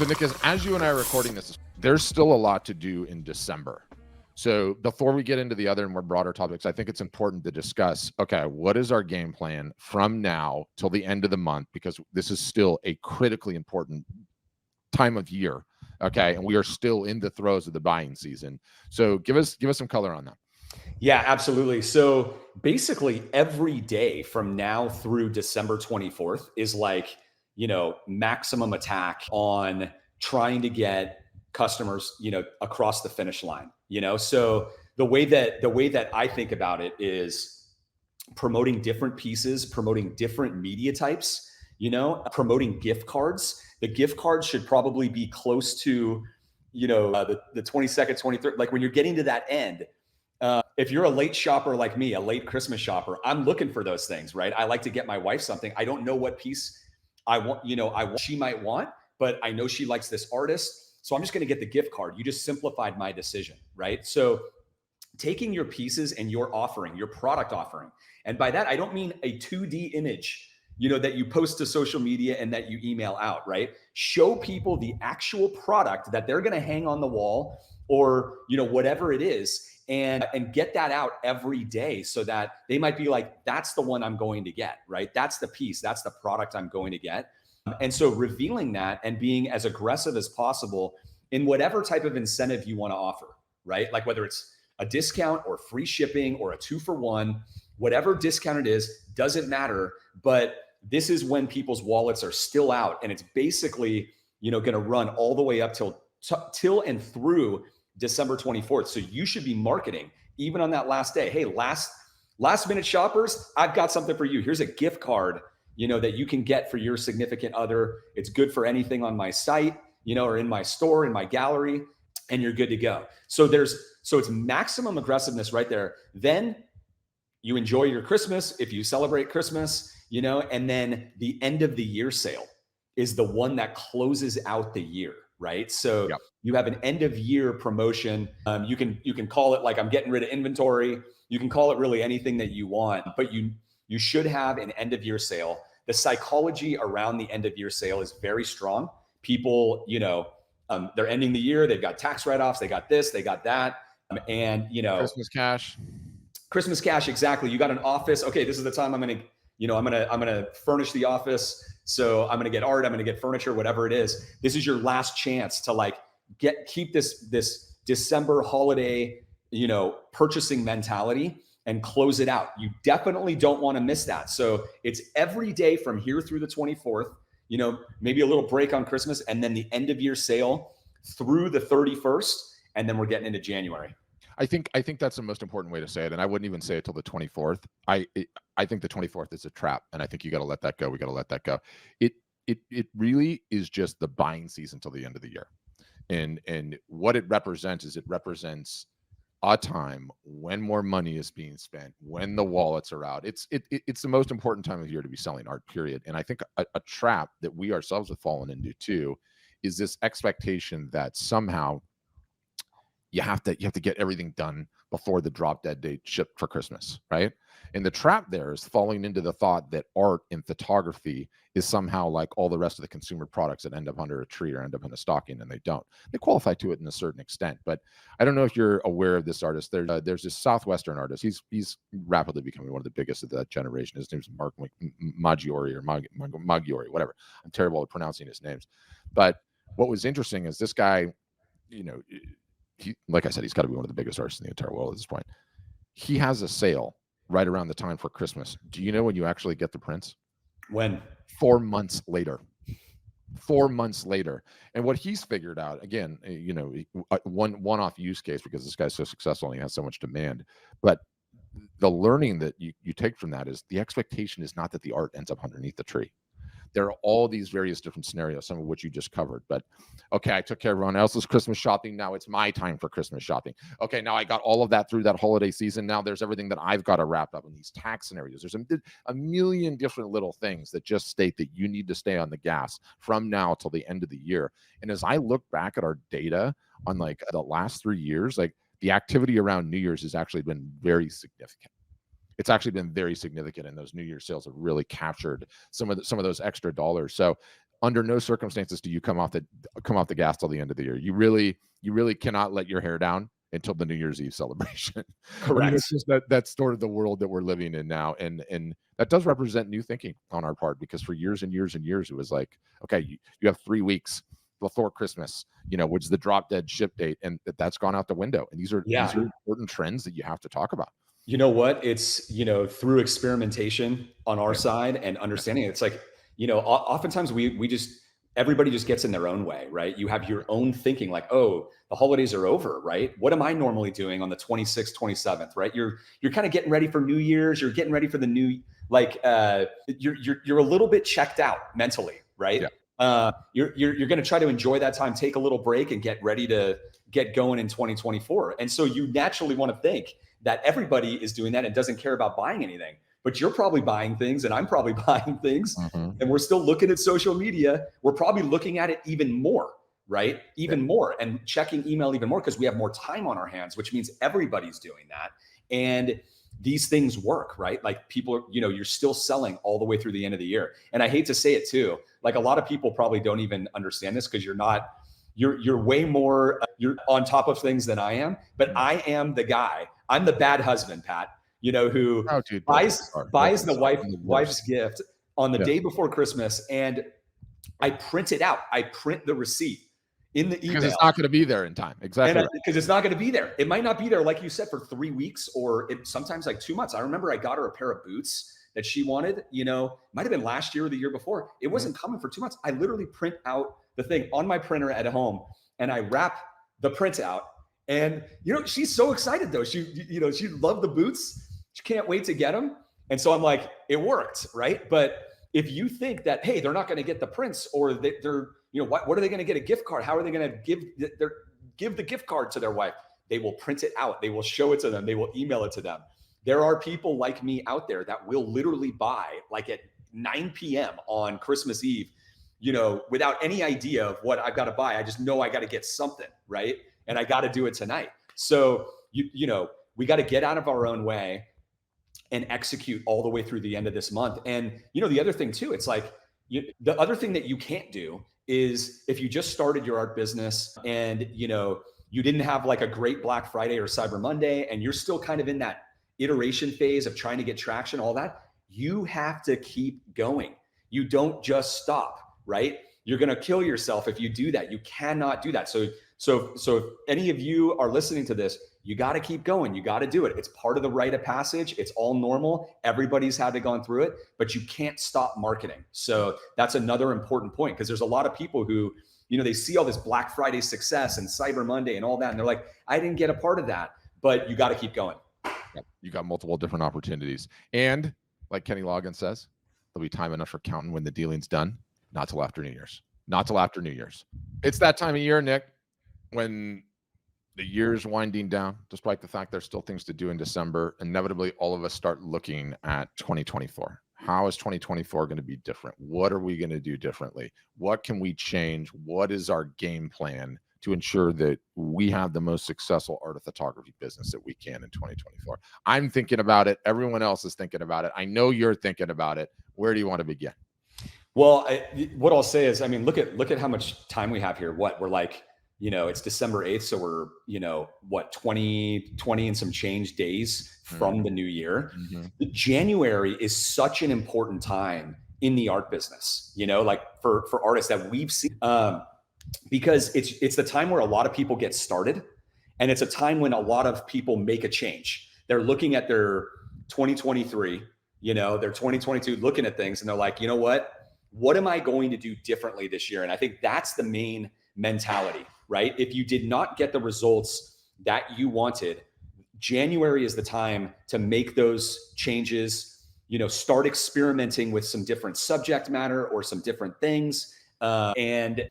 So Nick, as you and I are recording this, there's still a lot to do in December. So before we get into the other and more broader topics, I think it's important to discuss, okay, what is our game plan from now till the end of the month? Because this is still a critically important time of year. Okay. And we are still in the throes of the buying season. So give us some color on that. Yeah, absolutely. So basically every day from now through December 24th is like, maximum attack on trying to get customers, across the finish line, So the way that I think about it is promoting different pieces, promoting different media types, promoting gift cards. The gift cards should probably be close to, the 22nd, 23rd, like when you're getting to that end. If you're a late shopper like me, a late Christmas shopper, I'm looking for those things, right? I like to get my wife something. I don't know what piece I want, she might want, but I know she likes this artist. So I'm just going to get the gift card. You just simplified my decision, right? So taking your pieces and your offering, your product offering. And by that, I don't mean a 2D image, that you post to social media and that you email out, right? Show people the actual product that they're going to hang on the wall or, whatever it is. And get that out every day so that they might be like, that's the one I'm going to get, right? That's the piece, that's the product I'm going to get. And so revealing that and being as aggressive as possible in whatever type of incentive you want to offer, right? Like whether it's a discount or free shipping or a 2-for-1, whatever discount it is, doesn't matter. But this is when people's wallets are still out. And it's basically, going to run all the way up till and through December 24th. So you should be marketing even on that last day. Hey, last minute shoppers, I've got something for you. Here's a gift card, that you can get for your significant other. It's good for anything on my site, or in my store, in my gallery, and you're good to go. So it's maximum aggressiveness right there. Then you enjoy your Christmas if you celebrate Christmas, and then the end of the year sale is the one that closes out the year. Right. So yep. You have an end of year promotion. You can call it like I'm getting rid of inventory. You can call it really anything that you want, but you should have an end of year sale. The psychology around the end of year sale is very strong. People, they're ending the year. They've got tax write-offs. They got this, they got that. And, Christmas cash. Exactly. You got an office. Okay. This is the time I'm going to furnish the office. So I'm going to get art, I'm going to get furniture, whatever it is. This is your last chance to keep this December holiday, purchasing mentality and close it out. You definitely don't want to miss that. So it's every day from here through the 24th, maybe a little break on Christmas and then the end of year sale through the 31st. And then we're getting into January. I think that's the most important way to say it. And I wouldn't even say it till the 24th. I think the 24th is a trap. And I think you got to let that go. We got to let that go. It really is just the buying season till the end of the year. And what it represents is a time when more money is being spent, when the wallets are out. It's the most important time of year to be selling art, period. And I think a trap that we ourselves have fallen into too is this expectation that somehow you have to get everything done before the drop dead date shipped for Christmas, right? And the trap there is falling into the thought that art and photography is somehow like all the rest of the consumer products that end up under a tree or end up in a stocking, and they don't. They qualify to it in a certain extent, but I don't know if you're aware of this artist. There's this Southwestern artist. He's rapidly becoming one of the biggest of that generation. His name's Mark Maggiore or Maggiore, whatever. I'm terrible at pronouncing his names. But what was interesting is this guy, like I said, he's got to be one of the biggest artists in the entire world at this point. He has a sale right around the time for Christmas. Do you know when you actually get the prints? When? 4 months later. 4 months later. And what he's figured out, again, one-off use case because this guy's so successful and he has so much demand. But the learning that you take from that is the expectation is not that the art ends up underneath the tree. There are all these various different scenarios, some of which you just covered. But okay, I took care of everyone else's Christmas shopping. Now it's my time for Christmas shopping. Okay, now I got all of that through that holiday season. Now there's everything that I've got to wrap up in these tax scenarios. There's a million different little things that just state that you need to stay on the gas from now till the end of the year. And as I look back at our data on like the last 3 years, like the activity around New Year's has actually been very significant. It's actually been very significant, and those New Year's sales have really captured some of those extra dollars. So under no circumstances do you come off the gas till the end of the year. You really cannot let your hair down until the New Year's Eve celebration. I mean, Correct. it's just that's sort of the world that we're living in now, and that does represent new thinking on our part, because for years and years and years it was like, okay, you have 3 weeks before Christmas, which is the drop dead ship date, and that's gone out the window. And these are important trends that you have to talk about. You know what? It's, through experimentation on our side and understanding it, it's like, oftentimes everybody just gets in their own way, right? You have your own thinking like, oh, the holidays are over, right? What am I normally doing on the 26th, 27th, right? You're kind of getting ready for New Year's. You're getting ready for the new, you're a little bit checked out mentally, right? Yeah. You're going to try to enjoy that time, take a little break, and get ready to get going in 2024. And so you naturally want to think that everybody is doing that and doesn't care about buying anything. But you're probably buying things, and I'm probably buying things, and we're still looking at social media. We're probably looking at it even more, right? Even more, and checking email even more, because we have more time on our hands, which means everybody's doing that. And these things work, right? Like people, you're still selling all the way through the end of the year. And I hate to say it too, like a lot of people probably don't even understand this, because you're way more, you're on top of things than I am, but I am the guy. I'm the bad husband, Pat, who buys the wife's gift on the day before Christmas, and I print it out. I print the receipt in the email. Because it's not going to be there in time. Exactly. Because it's not going to be there. It might not be there, like you said, for 3 weeks, or sometimes like 2 months. I remember I got her a pair of boots that she wanted, might have been last year or the year before. It wasn't coming for 2 months. I literally print out the thing on my printer at home, and I wrap the print out. And, she's so excited though. She loved the boots. She can't wait to get them. And so I'm like, it worked, right? But if you think that, hey, they're not going to get the prints, or they're, what are they going to get a gift card? How are they going to give the gift card to their wife? They will print it out. They will show it to them. They will email it to them. There are people like me out there that will literally buy like at 9 p.m. on Christmas Eve, without any idea of what I've got to buy. I just know I got to get something, right? And I got to do it tonight. So, we got to get out of our own way and execute all the way through the end of this month. And, the other thing too, it's like, the other thing that you can't do is, if you just started your art business and, you didn't have like a great Black Friday or Cyber Monday, and you're still kind of in that iteration phase of trying to get traction, all that, you have to keep going. You don't just stop, right? You're going to kill yourself if you do that. You cannot do that. So if any of you are listening to this, you got to keep going. You got to do it. It's part of the rite of passage. It's all normal. Everybody's had to gone through it, but you can't stop marketing. So that's another important point, because there's a lot of people who, they see all this Black Friday success and Cyber Monday and all that, and they're like, I didn't get a part of that. But you got to keep going. You got multiple different opportunities. And like Kenny Loggins says, there'll be time enough for counting when the dealing's done. Not till after New Year's. Not till after New Year's. It's that time of year, Nick, when the year's winding down, despite the fact there's still things to do in December. Inevitably, all of us start looking at 2024. How is 2024 going to be different? What are we going to do differently? What can we change? What is our game plan to ensure that we have the most successful art of photography business that we can in 2024? I'm thinking about it. Everyone else is thinking about it. I know you're thinking about it. Where do you want to begin? Well, what I'll say is, look at how much time we have here. We're like, it's December 8th. So we're, 20 and some change days from the new year. January is such an important time in the art business, like for artists that we've seen, because it's the time where a lot of people get started, and it's a time when a lot of people make a change. They're looking at their 2023, their 2022, looking at things, and they're like, what am I going to do differently this year? And I think that's the main mentality, right? If you did not get the results that you wanted, January is the time to make those changes, start experimenting with some different subject matter or some different things, and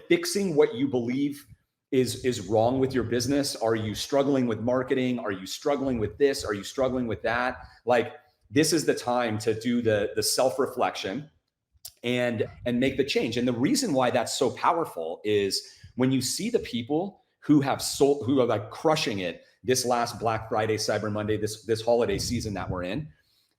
fixing what you believe is wrong with your business. Are you struggling with marketing? Are you struggling with this? Are you struggling with that? Like, this is the time to do the self-reflection and make the change. And the reason why that's so powerful is when you see the people who are like crushing it this last Black Friday, Cyber Monday, this holiday season that we're in,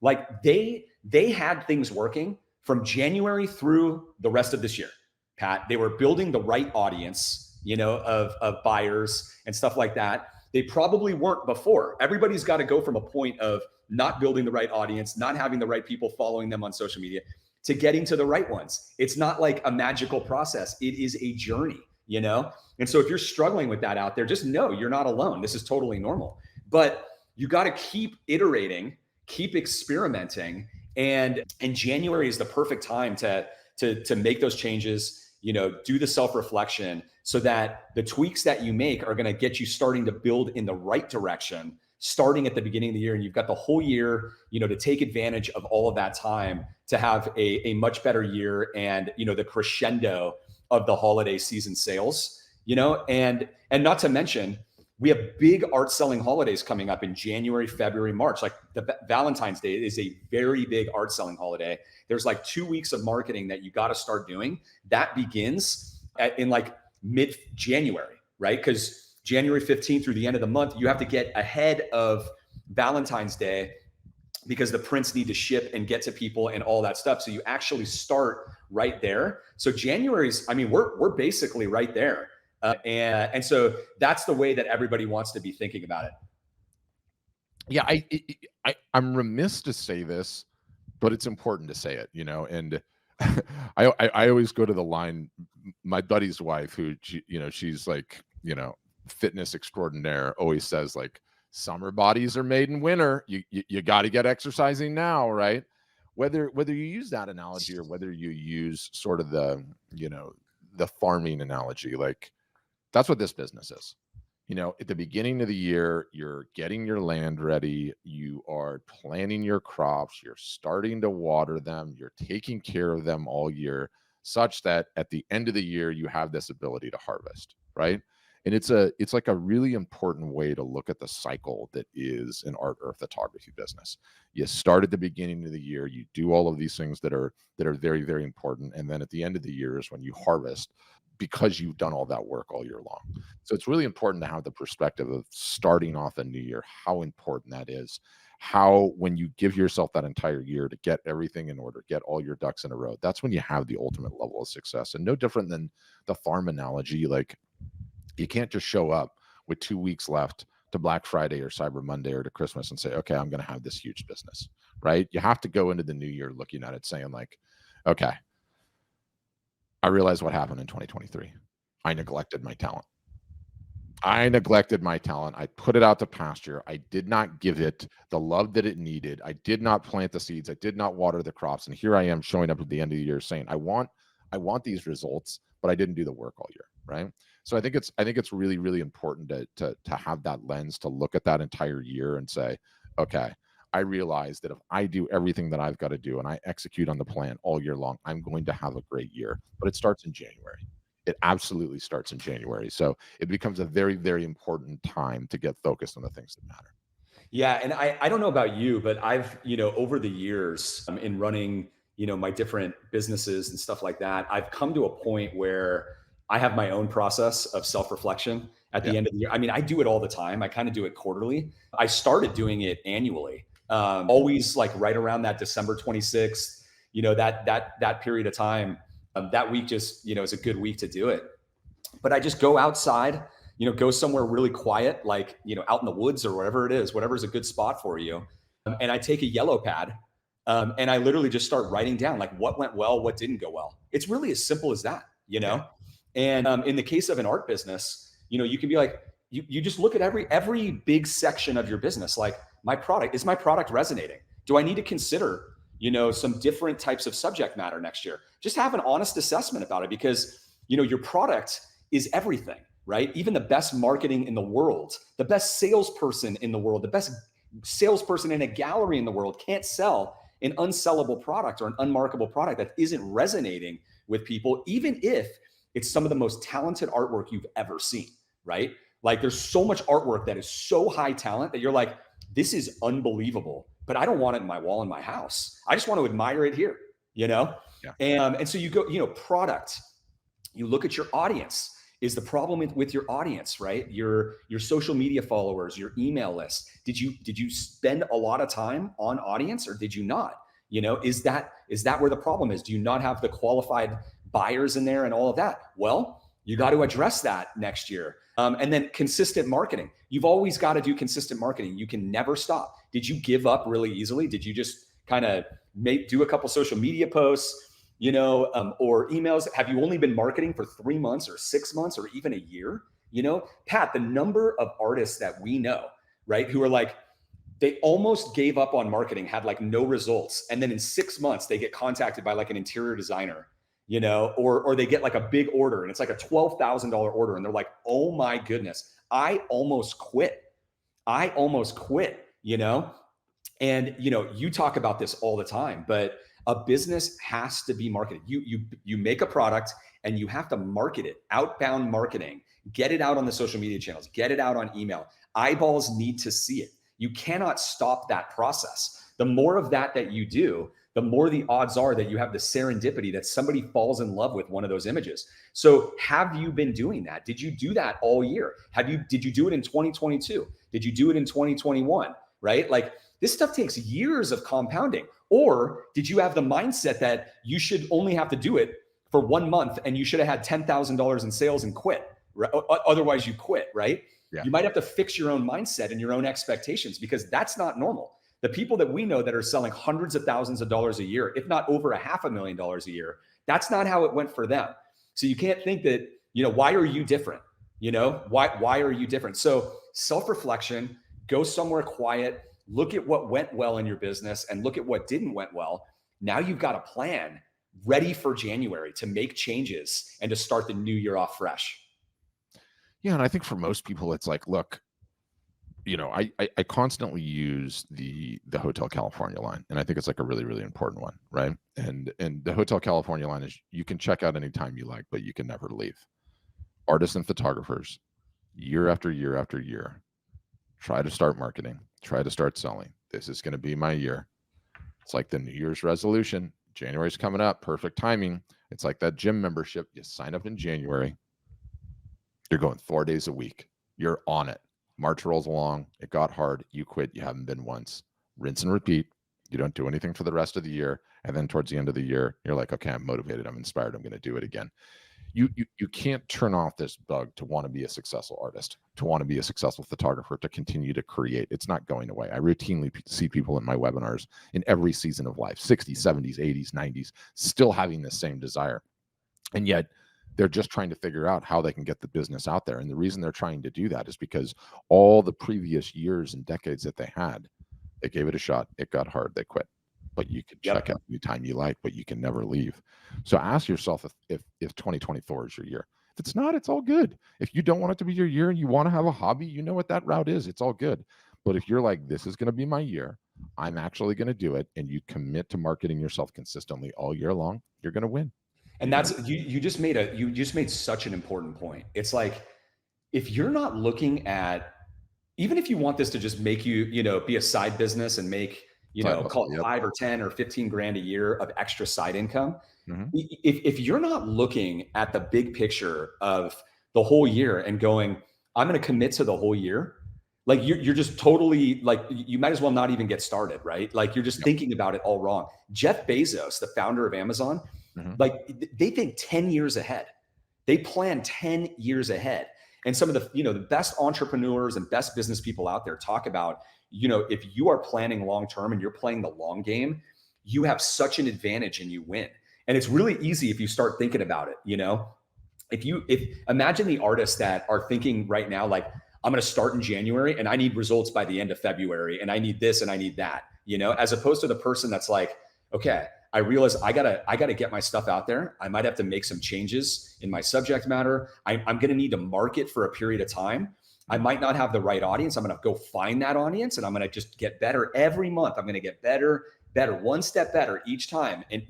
like they had things working from January through the rest of this year, Pat, they were building the right audience, of buyers and stuff like that. They probably weren't before. Everybody's got to go from a point of not building the right audience, not having the right people following them on social media, to getting to the right ones. It's not like a magical process. It is a journey, And so if you're struggling with that out there, just know you're not alone. This is totally normal. But you got to keep iterating, keep experimenting. And January is the perfect time to make those changes, do the self-reflection so that the tweaks that you make are going to get you starting to build in the right direction, starting at the beginning of the year. And you've got the whole year, to take advantage of all of that time to have a much better year and, the crescendo of the holiday season sales, and not to mention, we have big art selling holidays coming up in January, February, March. Like the Valentine's Day is a very big art selling holiday. There's like 2 weeks of marketing that you got to start doing. That begins in like mid-January, right? Because January 15th through the end of the month, you have to get ahead of Valentine's Day because the prints need to ship and get to people and all that stuff. So you actually start right there. So January's, we're basically right there. And so that's the way that everybody wants to be thinking about it. Yeah, I'm remiss to say this, but it's important to say it, and I always go to the line, my buddy's wife, who, she's like, fitness extraordinaire, always says like, summer bodies are made in winter. You got to get exercising now, right? Whether you use that analogy or whether you use sort of the farming analogy, like, that's what this business is. At the beginning of the year, you're getting your land ready. You are planting your crops. You're starting to water them. You're taking care of them all year, such that at the end of the year, you have this ability to harvest, right? And it's like a really important way to look at the cycle that is an art or photography business. You start at the beginning of the year. You do all of these things that are very, very important. And then at the end of the year is when you harvest, because you've done all that work all year long. So it's really important to have the perspective of starting off a new year, how important that is, how when you give yourself that entire year to get everything in order, get all your ducks in a row, that's when you have the ultimate level of success. And no different than the farm analogy, like you can't just show up with 2 weeks left to Black Friday or Cyber Monday or to Christmas and say, okay, I'm going to have this huge business, right? You have to go into the new year looking at it saying like, okay, I realized what happened in 2023. I neglected my talent. I put it out to pasture. I did not give it the love that it needed. I did not plant the seeds. I did not water the crops. And here I am showing up at the end of the year saying, I want these results, but I didn't do the work all year, right? So I think it's really, really important to have that lens, to look at that entire year and say, okay, I realize that if I do everything that I've got to do and I execute on the plan all year long, I'm going to have a great year. But it starts in January. It absolutely starts in January. So it becomes a very, very important time to get focused on the things that matter. Yeah. And I don't know about you, but I've, over the years in running, my different businesses and stuff like that, I've come to a point where I have my own process of self-reflection at the end of the year. I do it all the time. I kind of do it quarterly. I started doing it annually. Always like right around that December 26th, that period of time, that week just, is a good week to do it. But I just go outside, go somewhere really quiet, like, out in the woods or wherever it is, whatever's a good spot for you. And I take a yellow pad and I literally just start writing down like what went well, what didn't go well. It's really as simple as that, Yeah. And in the case of an art business, you can be like, you just look at every big section of your business. Like, is my product resonating? Do I need to consider, some different types of subject matter next year? Just have an honest assessment about it, because, your product is everything, right? Even the best marketing in the world, the best salesperson in the world, the best salesperson in a gallery in the world can't sell an unsellable product or an unmarketable product that isn't resonating with people, even if it's some of the most talented artwork you've ever seen, right? Like, there's so much artwork that is so high talent that you're like, this is unbelievable, but I don't want it in my wall in my house. I just want to admire it here, Yeah. And so you go, product, you look at your audience. Is the problem with your audience, right? Your social media followers, your email list. Did you spend a lot of time on audience or did you not? Is that where the problem is? Do you not have the qualified buyers in there and all of that? Well, you got to address that next year. And then consistent marketing. You've always got to do consistent marketing. You can never stop. Did you give up really easily? Did you just kind of do a couple social media posts, or emails? Have you only been marketing for 3 months or 6 months or even a year? Pat, the number of artists that we know, right, who are like, they almost gave up on marketing, had like no results. And then in 6 months, they get contacted by like an interior designer, or they get like a big order and it's like a $12,000 order. And they're like, oh my goodness, I almost quit. And, you talk about this all the time, but a business has to be marketed. You make a product and you have to market it, outbound marketing, get it out on the social media channels, get it out on email. Eyeballs need to see it. You cannot stop that process. The more of that you do, the more the odds are that you have the serendipity that somebody falls in love with one of those images. So have you been doing that? Did you do that all year? Did you do it in 2022? Did you do it in 2021? Right? Like, this stuff takes years of compounding. Or did you have the mindset that you should only have to do it for 1 month and you should have had $10,000 in sales and quit? Right? Otherwise you quit, right? Yeah. You might have to fix your own mindset and your own expectations, because that's not normal. The people that we know that are selling hundreds of thousands of dollars a year, if not over $500,000 a year, that's not how it went for them. So you can't think that, why are you different? Why are you different? So self-reflection, go somewhere quiet, look at what went well in your business and look at what didn't went well. Now you've got a plan ready for January to make changes and to start the new year off fresh. Yeah. And I think for most people, it's like, look, I constantly use the Hotel California line, and I think it's like a really, really important one, right? And the Hotel California line is, you can check out anytime you like, but you can never leave. Artists and photographers, year after year after year, try to start marketing, try to start selling. This is going to be my year. It's like the New Year's resolution. January's coming up, perfect timing. It's like that gym membership. You sign up in January. You're going 4 days a week. You're on it. March rolls along. It got hard. You quit. You haven't been once. Rinse and repeat. You don't do anything for the rest of the year. And then towards the end of the year, you're like, okay, I'm motivated. I'm inspired. I'm going to do it again. You can't turn off this bug to want to be a successful artist, to want to be a successful photographer, to continue to create. It's not going away. I routinely see people in my webinars in every season of life, 60s, 70s, 80s, 90s, still having the same desire. And yet they're just trying to figure out how they can get the business out there. And the reason they're trying to do that is because all the previous years and decades that they had, they gave it a shot. It got hard. They quit. But you can check out anytime you like, but you can never leave. So ask yourself if 2024 is your year. If it's not, it's all good. If you don't want it to be your year and you want to have a hobby, you know what that route is. It's all good. But if you're like, this is going to be my year, I'm actually going to do it, and you commit to marketing yourself consistently all year long, you're going to win. And that's, you just made such an important point. It's like, if you're not looking at, even if you want this to just make you, be a side business and make, call it 5 or 10 or 15 grand a year of extra side income. Mm-hmm. If you're not looking at the big picture of the whole year and going, I'm going to commit to the whole year, like you're just totally, like, you might as well not even get started, right? Like, you're just thinking about it all wrong. Jeff Bezos, the founder of Amazon, like, they think 10 years ahead. They plan 10 years ahead. And some of the, the best entrepreneurs and best business people out there talk about, if you are planning long-term and you're playing the long game, you have such an advantage and you win. And it's really easy if you start thinking about it. If imagine the artists that are thinking right now, like, I'm going to start in January and I need results by the end of February and I need this and I need that, as opposed to the person that's like, okay, I realize I gotta get my stuff out there. I might have to make some changes in my subject matter. I'm going to need to market for a period of time. I might not have the right audience. I'm going to go find that audience and I'm going to just get better every month. I'm going to get better, one step better each time. And,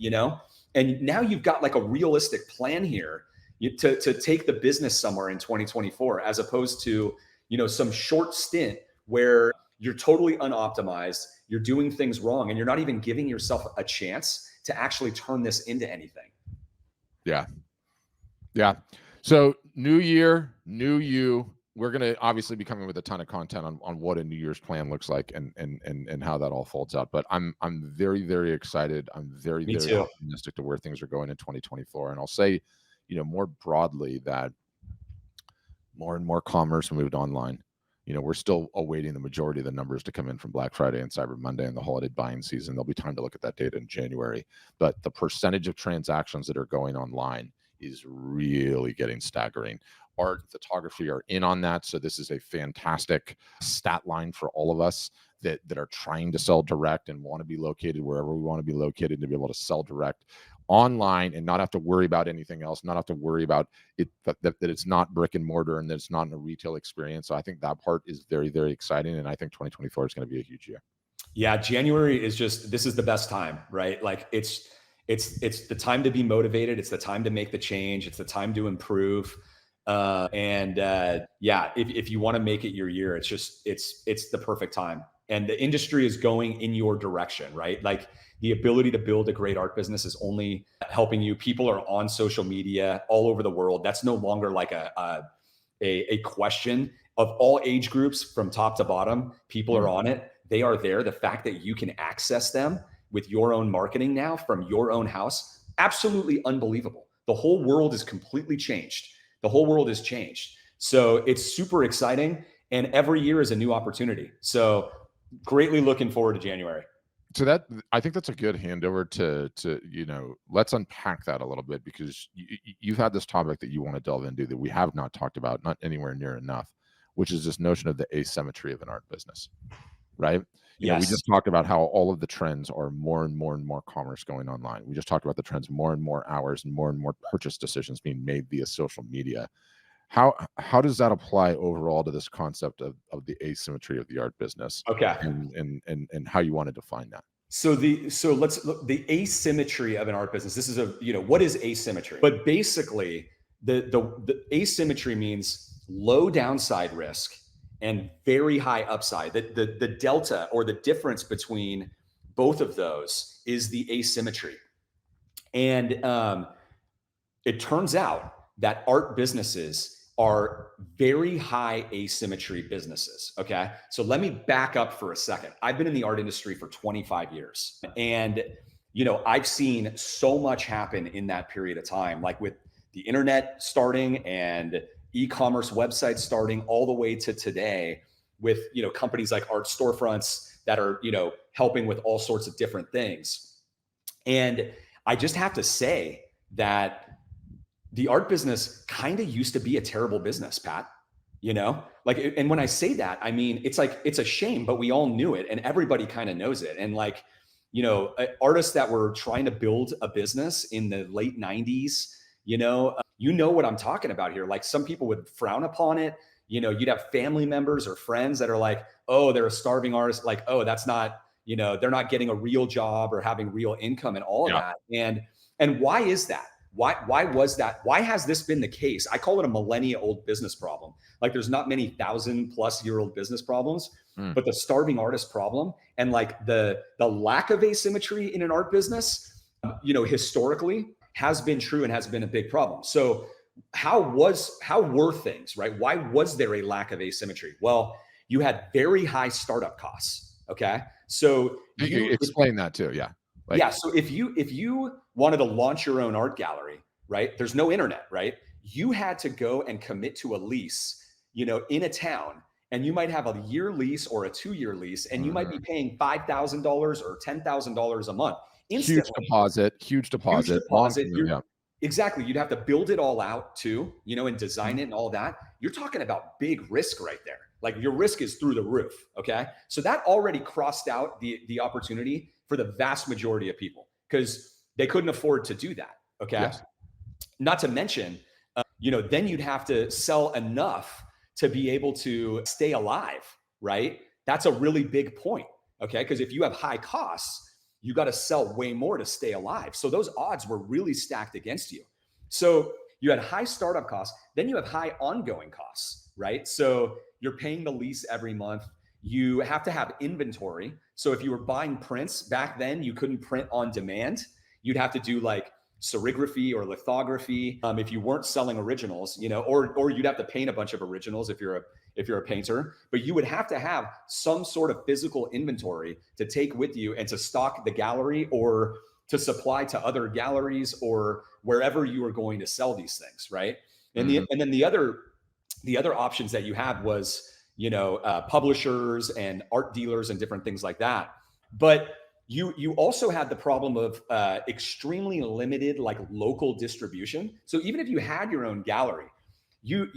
and now you've got like a realistic plan here to take the business somewhere in 2024, as opposed to, some short stint where you're totally unoptimized, you're doing things wrong, and you're not even giving yourself a chance to actually turn this into anything. Yeah. So new year, new you. we're going to obviously be coming with a ton of content on what a New Year's plan looks like and how that all folds out. But I'm very, very excited. I'm very, Me very too. optimistic to where things are going in 2024. And I'll say, more broadly that more and more commerce moved online. We're still awaiting the majority of the numbers to come in from Black Friday and Cyber Monday and the holiday buying season. There'll be time to look at that data in January. But the percentage of transactions that are going online is really getting staggering. Art and photography are in on that. So this is a fantastic stat line for all of us that are trying to sell direct and want to be located wherever we want to be located, to be able to sell direct online and not have to worry about anything else, not have to worry about it, that it's not brick and mortar and that it's not in a retail experience. So I think that part is very, very exciting. And I think 2024 is going to be a huge year. Yeah, January is this is the best time, right? Like it's the time to be motivated. It's the time to make the change. It's the time to improve. Yeah, if you want to make it your year, it's the perfect time. And the industry is going in your direction, right? Like the ability to build a great art business is only helping you. People are on social media all over the world. That's no longer like a question. Of all age groups from top to bottom, people are on it. They are there. The fact that you can access them with your own marketing now from your own house, absolutely unbelievable. The whole world is completely changed. The whole world has changed. So it's super exciting. And every year is a new opportunity. So greatly looking forward to January. So that, I think that's a good handover to let's unpack that a little bit, because you've had this topic that you want to delve into that we have not talked about, not anywhere near enough, which is this notion of the asymmetry of an art business, right? We Yes. just talked about how all of the trends are more and more and more commerce going online. We just talked about the trends, more and more hours and more purchase decisions being made via social media. How does that apply overall to this concept of the asymmetry of the art business? Okay. And how you want to define that? So let's look the asymmetry of an art business. This is what is asymmetry? But basically, the asymmetry means low downside risk and very high upside. The delta or the difference between both of those is the asymmetry. And it turns out that art businesses are very high asymmetry businesses. Okay. So let me back up for a second. I've been in the art industry for 25 years. And, I've seen so much happen in that period of time, like with the internet starting and e-commerce websites starting all the way to today with, companies like art storefronts that are, helping with all sorts of different things. And I just have to say that the art business kind of used to be a terrible business, Pat. And when I say that, I mean, it's like, it's a shame, but we all knew it and everybody kind of knows it. And artists that were trying to build a business in the late 90s, what I'm talking about here. Like some people would frown upon it. You'd have family members or friends that are like, oh, they're a starving artist. Like, oh, that's not, they're not getting a real job or having real income and all of that. And why is that? Why was that? Why has this been the case? I call it a millennia old business problem. Like there's not many 1,000+ year old business problems, but the starving artist problem and like the lack of asymmetry in an art business, historically has been true and has been a big problem. So how were things, right? Why was there a lack of asymmetry? Well, you had very high startup costs. Okay. So you explain that too. Yeah. So if you wanted to launch your own art gallery, right? There's no internet, right? You had to go and commit to a lease, in a town, and you might have a year lease or a 2-year lease, and you might be paying $5,000 or $10,000 a month. Instantly. Huge deposit. Exactly. You'd have to build it all out too, and design it and all that. You're talking about big risk right there. Like your risk is through the roof. Okay. So that already crossed out the opportunity for the vast majority of people because they couldn't afford to do that. Okay. Yes. Not to mention, then you'd have to sell enough to be able to stay alive, right? That's a really big point. Okay. Because if you have high costs, you got to sell way more to stay alive. So those odds were really stacked against you. So you had high startup costs, then you have high ongoing costs, right? So you're paying the lease every month. You have to have inventory. So if you were buying prints back then, you couldn't print on demand. You'd have to do like serigraphy or lithography. If you weren't selling originals, or you'd have to paint a bunch of originals if you're a painter, but you would have to have some sort of physical inventory to take with you and to stock the gallery or to supply to other galleries or wherever you were going to sell these things, right? And then the other options that you had was, publishers and art dealers and different things like that. But you also had the problem of extremely limited like local distribution. So even if you had your own gallery, you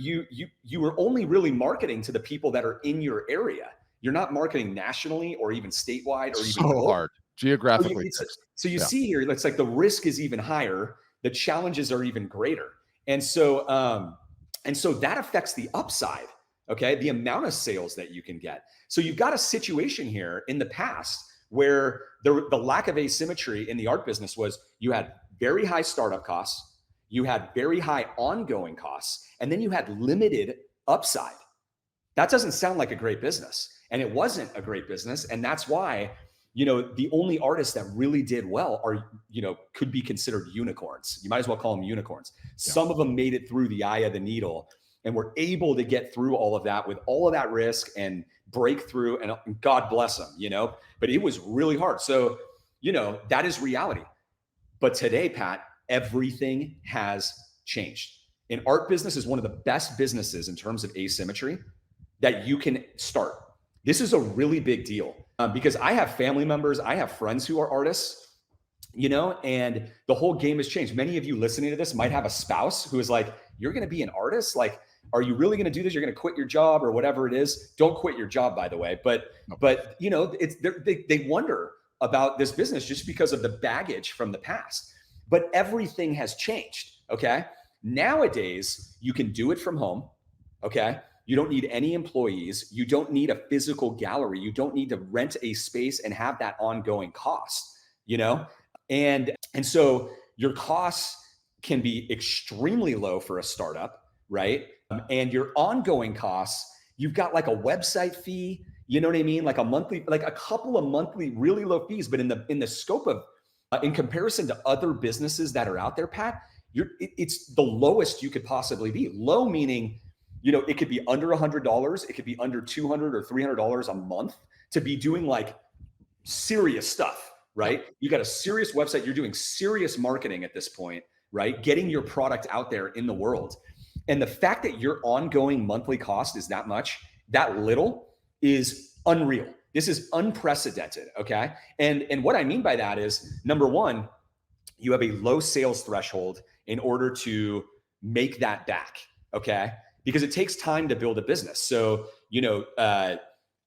were only really marketing to the people that are in your area. You're not marketing nationally or even statewide or even so hard geographically. So you see here, it's like the risk is even higher, the challenges are even greater, and so that affects the upside. Okay, the amount of sales that you can get. So you've got a situation here in the past where the lack of asymmetry in the art business was you had very high startup costs, you had very high ongoing costs, and then you had limited upside. That doesn't sound like a great business. And it wasn't a great business. And that's why, the only artists that really did well are, could be considered unicorns. You might as well call them unicorns. Yeah. Some of them made it through the eye of the needle and were able to get through all of that with all of that risk and break through, and God bless them, but it was really hard. So, that is reality. But today, Pat, everything has changed. And art business is one of the best businesses in terms of asymmetry that you can start. This is a really big deal because I have family members, I have friends who are artists, and the whole game has changed. Many of you listening to this might have a spouse who is like, you're going to be an artist? Like, are you really going to do this? You're going to quit your job or whatever it is. Don't quit your job, by the way. But they wonder about this business just because of the baggage from the past. But everything has changed. Okay. Nowadays, you can do it from home. Okay. You don't need any employees. You don't need a physical gallery. You don't need to rent a space and have that ongoing cost, And so your costs can be extremely low for a startup, right? And your ongoing costs, you've got like a website fee, you know what I mean? Like a monthly, like a couple of monthly, really low fees, but in the scope of, in comparison to other businesses that are out there, Pat, it's the lowest you could possibly be. Low meaning, it could be under $100, it could be under $200 or $300 a month to be doing like serious stuff, right? You got a serious website, you're doing serious marketing at this point, right? Getting your product out there in the world. And the fact that your ongoing monthly cost is that little is unreal. This is unprecedented, okay? And what I mean by that is, number one, you have a low sales threshold in order to make that back, okay? Because it takes time to build a business. So, you're going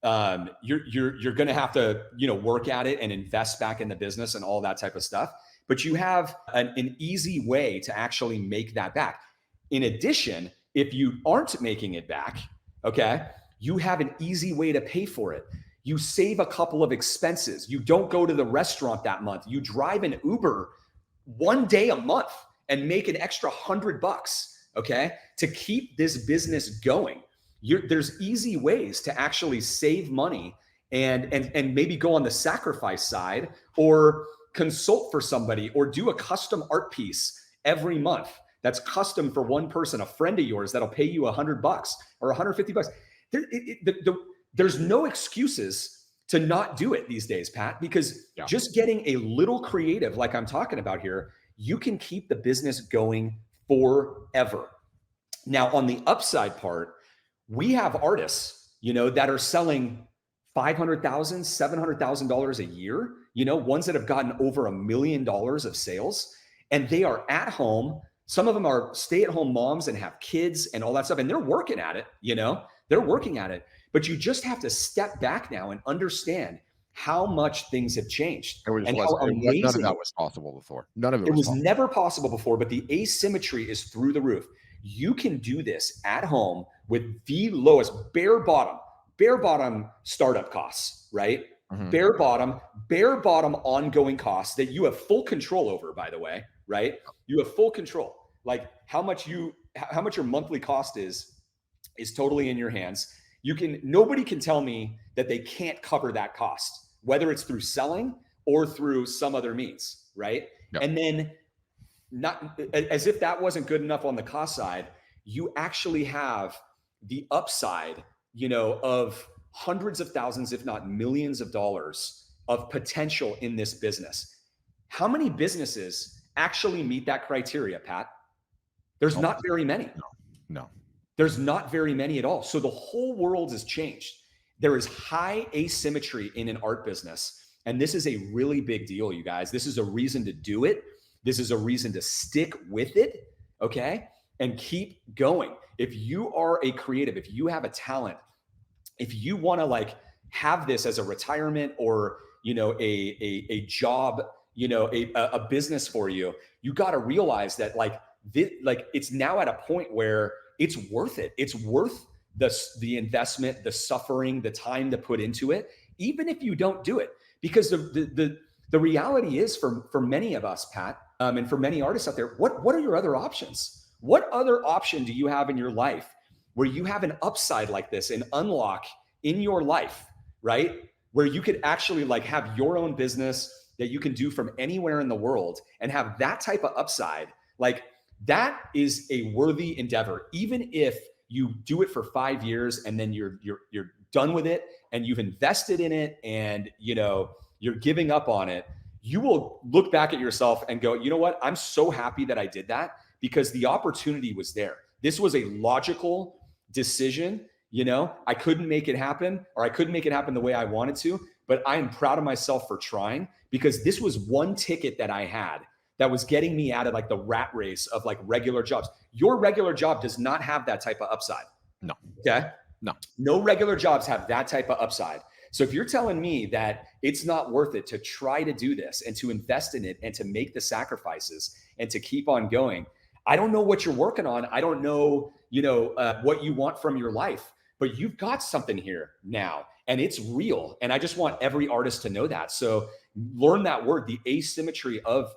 to have to, work at it and invest back in the business and all that type of stuff. But you have an easy way to actually make that back. In addition, if you aren't making it back, okay, you have an easy way to pay for it. You save a couple of expenses. You don't go to the restaurant that month. You drive an Uber one day a month and make an extra $100, okay, to keep this business going. There's easy ways to actually save money and maybe go on the sacrifice side or consult for somebody or do a custom art piece every month that's custom for one person, a friend of yours that'll pay you $100 or $150. There's no excuses to not do it these days, Pat, because just getting a little creative, like I'm talking about here, you can keep the business going forever. Now, on the upside part, we have artists, that are selling $500,000, $700,000 a year, ones that have gotten over $1 million of sales, and they are at home. Some of them are stay-at-home moms and have kids and all that stuff, and they're working at it, they're working at it. But you just have to step back now and understand how much things have changed. None of that was possible before. None of it was possible. Never possible before, but the asymmetry is through the roof. You can do this at home with the lowest bare bottom startup costs, right? Mm-hmm. Bare bottom ongoing costs that you have full control over, by the way, right? You have full control. Like how much your monthly cost is totally in your hands. Nobody can tell me that they can't cover that cost, whether it's through selling or through some other means, right? Yep. And then not as if that wasn't good enough on the cost side, you actually have the upside, of hundreds of thousands, if not millions of dollars of potential in this business. How many businesses actually meet that criteria, Pat? There's Oh, not very many. no, no. There's not very many at all. So the whole world has changed. There is high asymmetry in an art business. And this is a really big deal, you guys. This is a reason to do it. This is a reason to stick with it. Okay. And keep going. If you are a creative, if you have a talent, if you want to like have this as a retirement or, a job, a business for you, you got to realize that like it's now at a point where it's worth it. It's worth the investment, the suffering, the time to put into it, even if you don't do it. Because the reality is for many of us, Pat, and for many artists out there, what are your other options? What other option do you have in your life where you have an upside like this, an unlock in your life, right? Where you could actually like have your own business that you can do from anywhere in the world and have that type of upside. Like that is a worthy endeavor, even if you do it for 5 years and then you're done with it and you've invested in it and you're giving up on it. You will look back at yourself and go, you know what? I'm so happy that I did that because the opportunity was there. This was a logical decision. I couldn't make it happen, or I couldn't make it happen the way I wanted to, but I am proud of myself for trying because this was one ticket that I had that was getting me out of like the rat race of like regular jobs. Your regular job does not have that type of upside. No. Okay. No regular jobs have that type of upside. So if you're telling me that it's not worth it to try to do this and to invest in it and to make the sacrifices and to keep on going, I don't know what you're working on. I don't know, what you want from your life, but you've got something here now and it's real. And I just want every artist to know that. So learn that word. The asymmetry of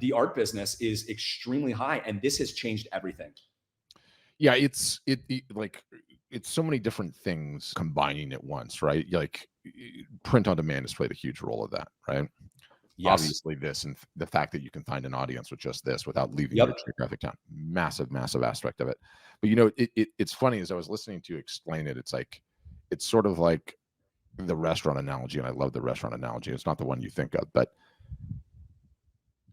the art business is extremely high. And this has changed everything. Yeah, it's so many different things combining at once, right? Like print on demand has played a huge role of that, right? Yes. Obviously this and the fact that you can find an audience with just this without leaving your geographic town, massive aspect of it. But it's funny, as I was listening to you explain it, it's sort of like the restaurant analogy, and I love the restaurant analogy. It's not the one you think of, but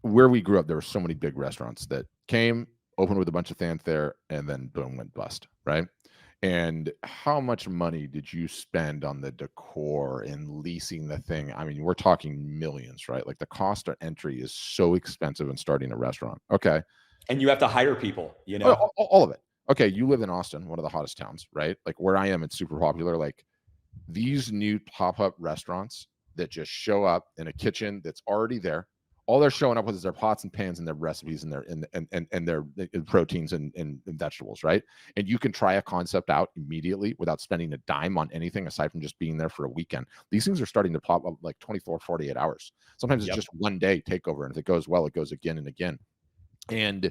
where we grew up, there were so many big restaurants that came, opened with a bunch of fanfare, and then boom, went bust, right? And how much money did you spend on the decor and leasing the thing? I mean, we're talking millions, right? Like the cost of entry is so expensive in starting a restaurant. Okay. And you have to hire people, all of it. Okay. You live in Austin, one of the hottest towns, right? Like where I am, it's super popular. Like these new pop-up restaurants that just show up in a kitchen that's already there. All they're showing up with is their pots and pans and their recipes and their proteins and vegetables, right? And you can try a concept out immediately without spending a dime on anything aside from just being there for a weekend. These things are starting to pop up like 24, 48 hours. Sometimes it's just one day takeover. And if it goes well, it goes again and again. And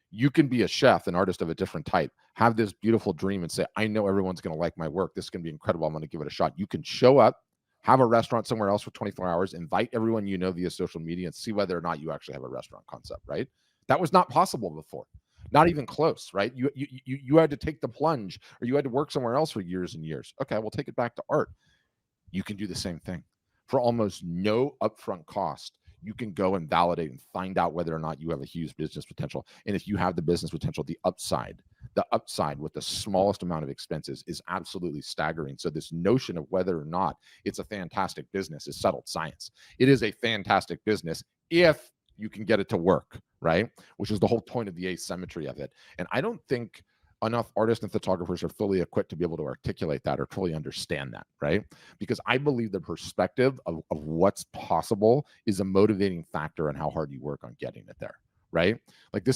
you can be a chef, an artist of a different type, have this beautiful dream and say, I know everyone's going to like my work. This is going to be incredible. I'm going to give it a shot. You can show up, have a restaurant somewhere else for 24 hours, invite everyone via social media and see whether or not you actually have a restaurant concept, right? That was not possible before. Not even close, right? You had to take the plunge or you had to work somewhere else for years and years. Okay, we'll take it back to art. You can do the same thing. For almost no upfront cost, you can go and validate and find out whether or not you have a huge business potential. And if you have the business potential, the upside with the smallest amount of expenses is absolutely staggering. So this notion of whether or not it's a fantastic business is settled science. It is a fantastic business if you can get it to work, right? Which is the whole point of the asymmetry of it. And I don't think enough artists and photographers are fully equipped to be able to articulate that or fully understand that, right? Because I believe the perspective of what's possible is a motivating factor in how hard you work on getting it there, right? Like there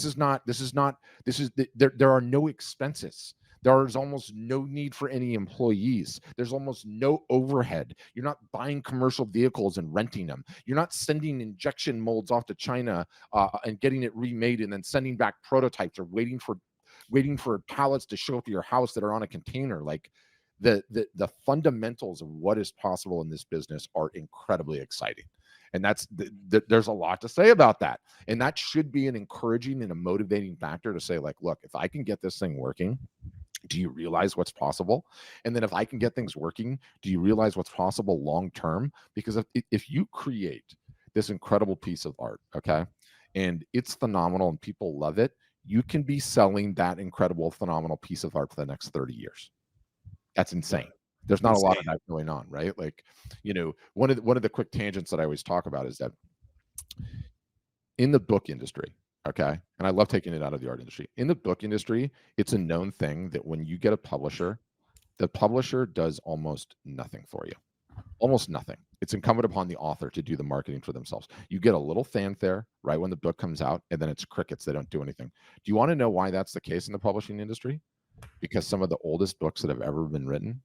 are no expenses. There is almost no need for any employees. There's almost no overhead. You're not buying commercial vehicles and renting them. You're not sending injection molds off to China and getting it remade and then sending back prototypes or waiting for pallets to show up to your house that are on a container. Like the fundamentals of what is possible in this business are incredibly exciting. And there's a lot to say about that. And that should be an encouraging and a motivating factor to say, like, look, if I can get this thing working, do you realize what's possible? And then if I can get things working, do you realize what's possible long term? Because if you create this incredible piece of art, okay, and it's phenomenal and people love it, you can be selling that incredible, phenomenal piece of art for the next 30 years. That's insane. There's not a lot of that going on, right? Like, one of the quick tangents that I always talk about is that in the book industry, okay, and I love taking it out of the art industry. In the book industry, it's a known thing that when you get a publisher, the publisher does almost nothing for you. Almost nothing. It's incumbent upon the author to do the marketing for themselves. You get a little fanfare right when the book comes out, and then it's crickets. They don't do anything. Do you want to know why that's the case in the publishing industry? Because some of the oldest books that have ever been written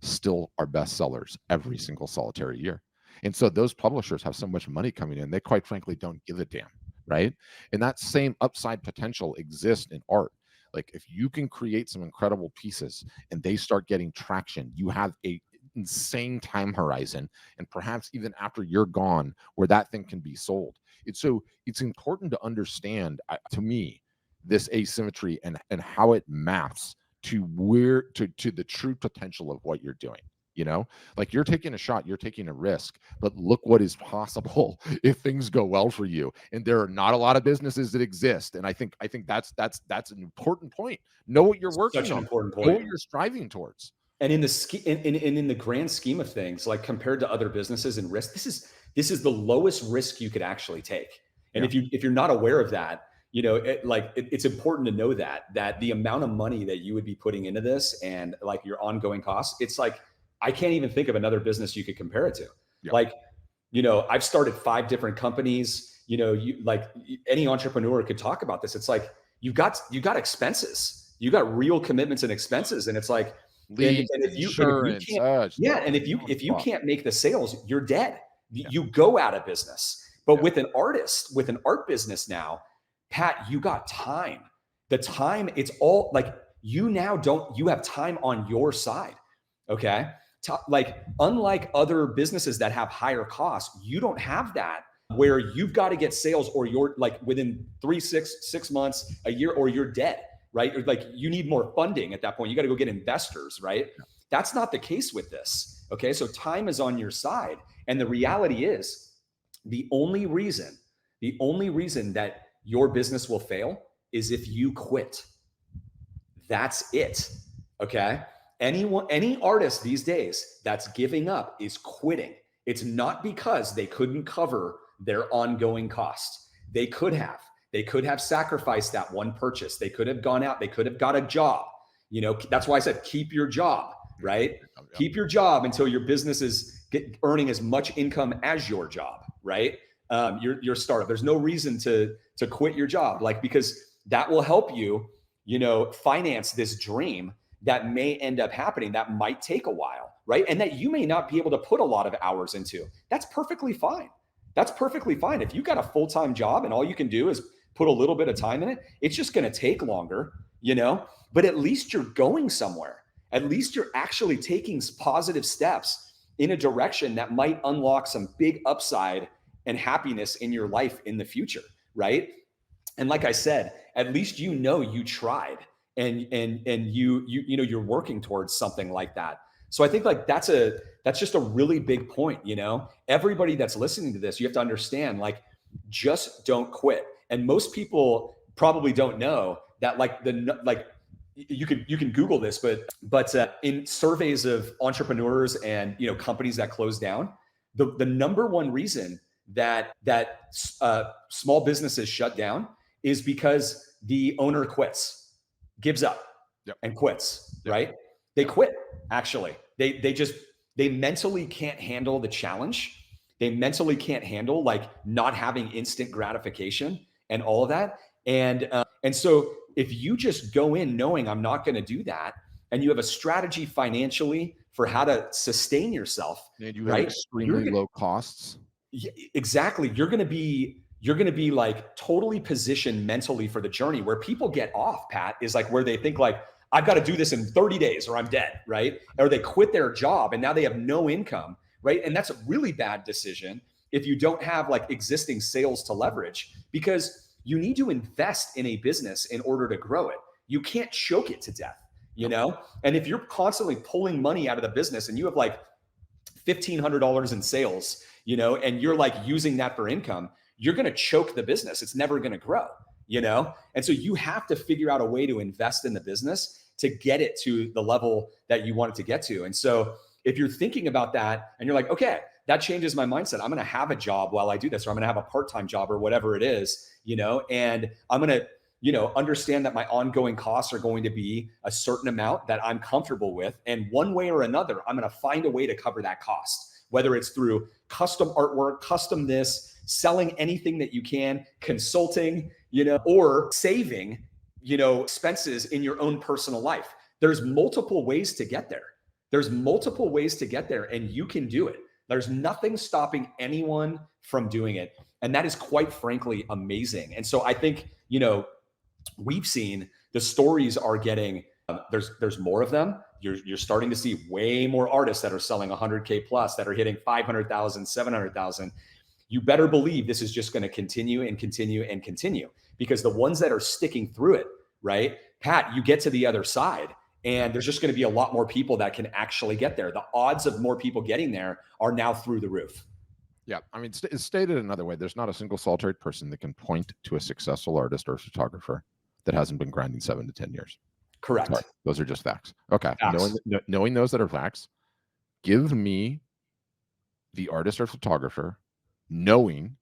still are bestsellers every single solitary year. And so those publishers have so much money coming in, they quite frankly don't give a damn, right? And that same upside potential exists in art. Like, if you can create some incredible pieces and they start getting traction, you have a insane time horizon, and perhaps even after you're gone, where that thing can be sold. It's important to understand, to me, this asymmetry and how it maps to the true potential of what you're doing. Like, you're taking a shot, you're taking a risk, but look what is possible if things go well for you. And there are not a lot of businesses that exist. And I think that's an important point. Know what you're working on. Such an important point. Know what you're striving towards. And in the grand scheme of things, like, compared to other businesses and risk, this is the lowest risk you could actually take. And if you're not aware of that, it's important to know that the amount of money that you would be putting into this and, like, your ongoing costs, it's like, I can't even think of another business you could compare it to. Yeah. Like, I've started 5 different companies. Any entrepreneur could talk about this. It's like, you got expenses, you got real commitments and expenses, and it's like, if you can't make the sales, you're dead. You go out of business. But with an art business now, Pat, you got time. The time, it's all like, you have time on your side. Okay. Like, unlike other businesses that have higher costs, you don't have that, where you've got to get sales, or you're, like, within 6 months, a year, or you're dead, right? Or, like, you need more funding at that point. You got to go get investors, right? That's not the case with this. Okay. So time is on your side. And the reality is, the only reason that your business will fail is if you quit. That's it. Okay. Any artist these days that's giving up is quitting. It's not because they couldn't cover their ongoing costs. They could have sacrificed that one purchase. They could have gone out. They could have got a job. That's why I said, keep your job, right? Yeah. Keep your job until your business is earning as much income as your job, right? Your startup. There's no reason to quit your job, like, because that will help you, finance this dream that may end up happening, that might take a while, right? And that you may not be able to put a lot of hours into. That's perfectly fine. That's perfectly fine. If you've got a full-time job and all you can do is put a little bit of time in it, it's just going to take longer, but at least you're going somewhere. At least you're actually taking positive steps in a direction that might unlock some big upside and happiness in your life in the future, right? And like I said, at least you tried, and you're working towards something like that. So I think, like, that's just a really big point. Everybody that's listening to this, you have to understand, like, just don't quit. And most people probably don't know that, like, you can Google this, but in surveys of entrepreneurs and companies that close down, the number one reason that small businesses shut down is because the owner gives up, and quits. Right? They quit. Actually, they mentally can't handle the challenge. They mentally can't handle, like, not having instant gratification and all of that. And so if you just go in knowing, I'm not going to do that, and you have a strategy financially for how to sustain yourself, and you have extremely low costs. Yeah, exactly. You're going to be like totally positioned mentally for the journey. Where people get off, Pat, is like where they think, like, I've got to do this in 30 days or I'm dead, right? Or they quit their job and now they have no income, right? And that's a really bad decision. if you don't have like existing sales to leverage, because you need to invest in a business in order to grow it. You can't choke it to death, you know? And if you're constantly pulling money out of the business and you have like $1,500 in sales, you know, and you're like using that for income, you're going to choke the business. It's never going to grow, you know? And so you have to figure out a way to invest in the business to get it to the level that you want it to get to. And so if you're thinking about that and you're like, okay, that changes my mindset. I'm going to have a job while I do this, or I'm going to have a part-time job or whatever it is, you know, and I'm going to, you know, understand that my ongoing costs are going to be a certain amount that I'm comfortable with. And one way or another, I'm going to find a way to cover that cost, whether it's through custom artwork, custom this, selling anything that you can, consulting, you know, or saving, you know, expenses in your own personal life. There's multiple ways to get there. There's multiple ways to get there, and you can do it. There's nothing stopping anyone from doing it. And that is quite frankly amazing. And so I think, you know, we've seen the stories are getting, there's more of them. You're starting to see way more artists that are selling 100K plus, that are hitting 500,000, 700,000. You better believe this is just going to continue and continue and continue, because the ones that are sticking through it, right, Pat, you get to the other side and there's just going to be a lot more people that can actually get there. The odds of more people getting there are now through the roof. Yeah, I mean, it's stated another way. There's not a single solitary person that can point to a successful artist or photographer that hasn't been grinding 7 to 10 years. Correct. Sorry, those are just facts. Okay, Facts. knowing those that are facts, give me the artist or photographer, knowing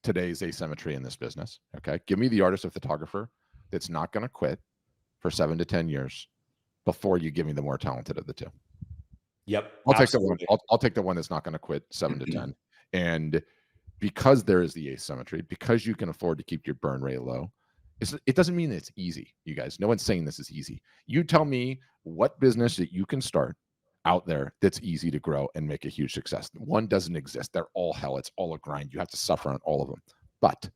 today's asymmetry in this business. Okay, give me the artist or photographer that's not going to quit for 7 to 10 years before you give me the more talented of the two. Yep. I'll take the one. I'll take the one that's not going to quit 7 to 10. And because there is the asymmetry, because you can afford to keep your burn rate low, it doesn't mean it's easy, you guys. No one's saying this is easy. You tell me what business that you can start out there that's easy to grow and make a huge success. One doesn't exist. They're all hell. It's all a grind. You have to suffer on all of them. But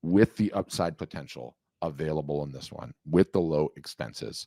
with the upside potential available in this one, with the low expenses,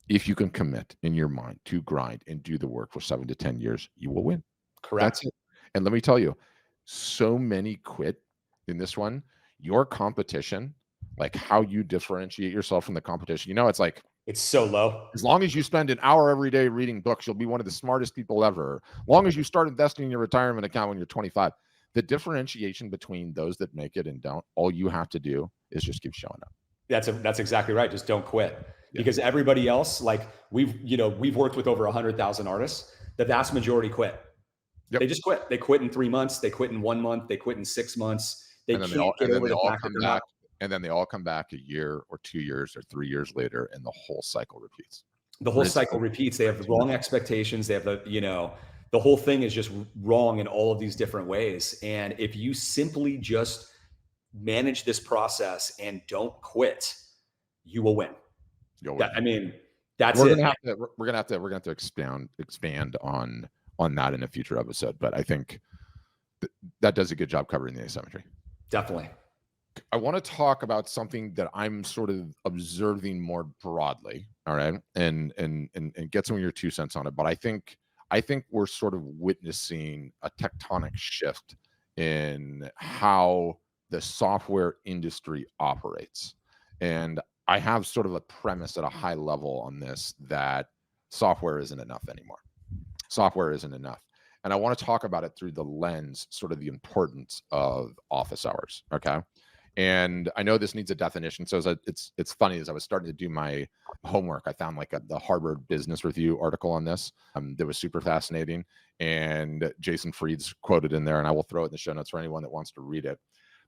if you can commit in your mind to grind and do the work for 7 to 10 years, you will win. Correct. That's it. And let me tell you, so many quit in this one. Your competition, like how you differentiate yourself from the competition, you know, it's like, it's so low. As long as you spend an hour every day reading books, you'll be one of the smartest people ever. As long as you start investing in your retirement account when you're 25. The differentiation between those that make it and don't, all you have to do is just keep showing up. That's exactly right. Just don't quit. Because everybody else, like we've worked with over 100,000 artists. The vast majority quit. Yep. They just quit. They quit in 3 months. They quit in 1 month. They quit in 6 months. They can't get over the fact that they're not. And then they all come back a year or 2 years or 3 years later, and the whole cycle repeats. The whole cycle repeats. They have wrong expectations. They have the whole thing is just wrong in all of these different ways. And if you simply just manage this process and don't quit, you will win. You'll win. I mean, that's we're it. Gonna have to expand on that in a future episode. But I think that does a good job covering the asymmetry. Definitely. I want to talk about something that I'm sort of observing more broadly. All right. And get some of your 2 cents on it. But I think we're sort of witnessing a tectonic shift in how the software industry operates. And I have sort of a premise at a high level on this, that software isn't enough anymore. Software isn't enough. And I want to talk about it through the lens, sort of the importance of office hours. Okay. And I know this needs a definition. So it's funny, as I was starting to do my homework, I found like the Harvard Business Review article on this that was super fascinating. And Jason Fried's quoted in there, and I will throw it in the show notes for anyone that wants to read it.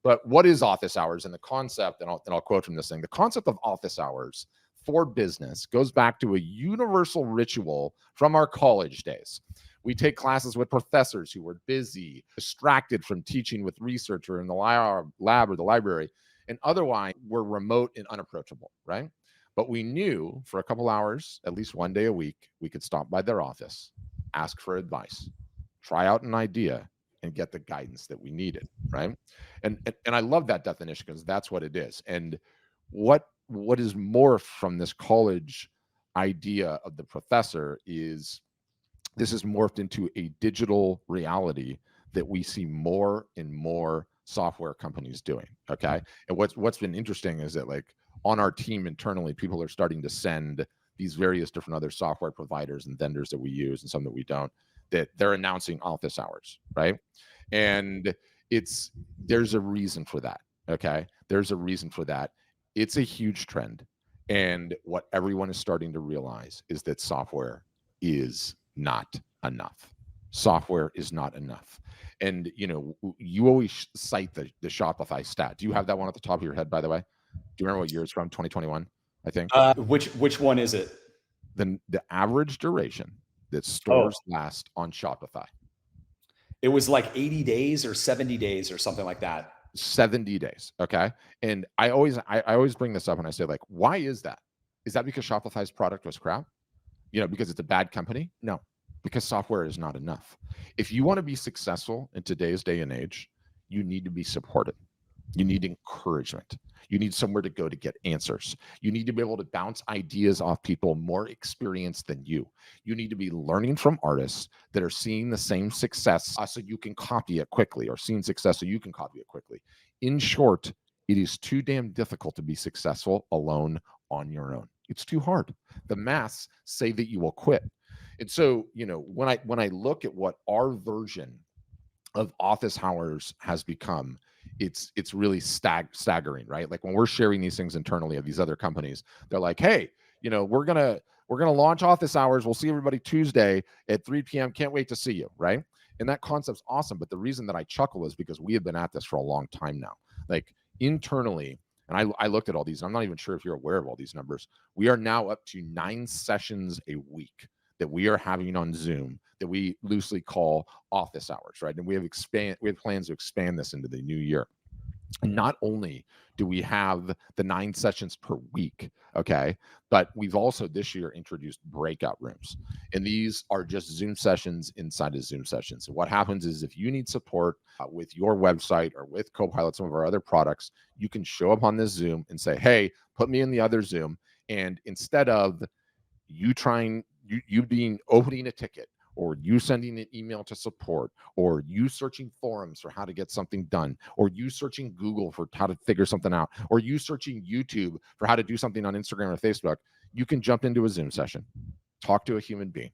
But what is office hours? And the concept, and I'll quote from this thing, the concept of office hours for business goes back to a universal ritual from our college days. We take classes with professors who were busy, distracted from teaching with researcher in the lab or the library, and otherwise were remote and unapproachable, right? But we knew for a couple hours, at least one day a week, we could stop by their office, ask for advice, try out an idea, and get the guidance that we needed, right? And I love that definition, because that's what it is. And what is morphed from this college idea of the professor is this is morphed into a digital reality that we see more and more software companies doing. Okay. And what's been interesting is that, like, on our team internally, people are starting to send these various different other software providers and vendors that we use and some that we don't, that they're announcing office hours, right? And there's a reason for that. Okay. There's a reason for that. It's a huge trend. And what everyone is starting to realize is that software is not enough. Software is not enough. And you always cite the Shopify stat. Do you have that one at the top of your head, by the way? Do you remember what year it's from? 2021, I think. Which one is it? The average duration that Oh, stores last on Shopify, it was like 80 days or 70 days or something like that. 70 days. Okay. And I always bring this up and I say, like, why is that? Is that because Shopify's product was crap? Because it's a bad company? No, because software is not enough. If you want to be successful in today's day and age, you need to be supported. You need encouragement. You need somewhere to go to get answers. You need to be able to bounce ideas off people more experienced than you. You need to be learning from artists that are seeing the same success so you can copy it quickly, or seeing success so you can copy it quickly. In short, it is too damn difficult to be successful alone on your own. It's too hard. The maths say that you will quit. And so, when I look at what our version of office hours has become, it's really staggering, right? Like, when we're sharing these things internally of these other companies, they're like, hey, we're gonna launch office hours. We'll see everybody Tuesday at 3 p.m. Can't wait to see you, right? And that concept's awesome. But the reason that I chuckle is because we have been at this for a long time now. Like, internally, and I looked at all these, and I'm not even sure if you're aware of all these numbers. We are now up to 9 sessions a week that we are having on Zoom that we loosely call office hours, right? And we have plans to expand this into the new year. And not only do we have the 9 sessions per week, okay, but we've also this year introduced breakout rooms. And these are just Zoom sessions inside of Zoom sessions. So what happens is, if you need support with your website or with Copilot, some of our other products, you can show up on this Zoom and say, hey, put me in the other Zoom. And instead of you opening a ticket, or you sending an email to support, or you searching forums for how to get something done, or you searching Google for how to figure something out, or you searching YouTube for how to do something on Instagram or Facebook, you can jump into a Zoom session, talk to a human being.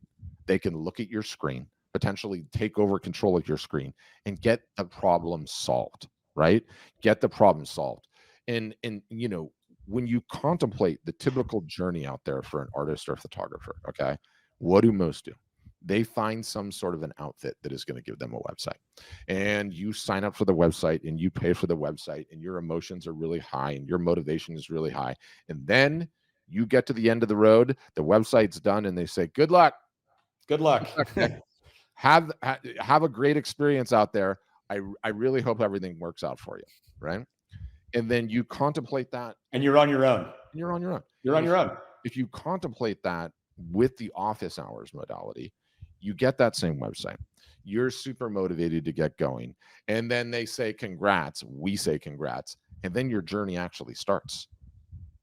They can look at your screen, potentially take over control of your screen, and get the problem solved, right? Get the problem solved. And when you contemplate the typical journey out there for an artist or a photographer, okay, what do most do? They find some sort of an outfit that is going to give them a website, and you sign up for the website and you pay for the website, and your emotions are really high and your motivation is really high. And then you get to the end of the road, the website's done, and they say, good luck. Good luck. Have a great experience out there. I really hope everything works out for you, right? And then you contemplate that, and you're on your own. You're on your own. You're on your own. If you contemplate that with the office hours modality, you get that same website. You're super motivated to get going. And then they say, congrats. We say congrats. And then your journey actually starts.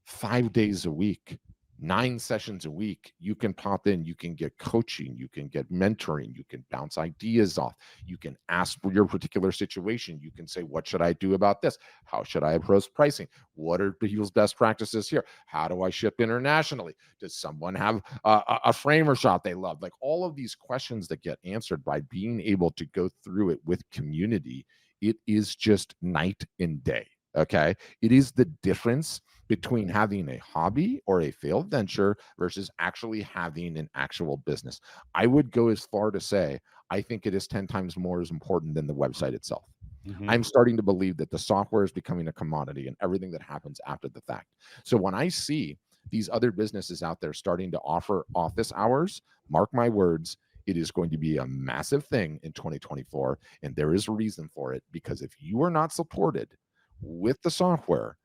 5 days a week, 9 sessions a week. You can pop in, you can get coaching, you can get mentoring, you can bounce ideas off, you can ask for your particular situation. You can say, what should I do about this? How should I approach pricing? What are people's best practices here? How do I ship internationally? Does someone have a framer shop they love? Like, all of these questions that get answered by being able to go through it with community, it is just night and day. Okay. It is the difference between having a hobby or a failed venture versus actually having an actual business. I would go as far to say, I think it is 10 times more as important than the website itself. Mm-hmm. I'm starting to believe that the software is becoming a commodity and everything that happens after the fact. So when I see these other businesses out there starting to offer office hours, mark my words, it is going to be a massive thing in 2024. And there is a reason for it, because if you are not supported with the software,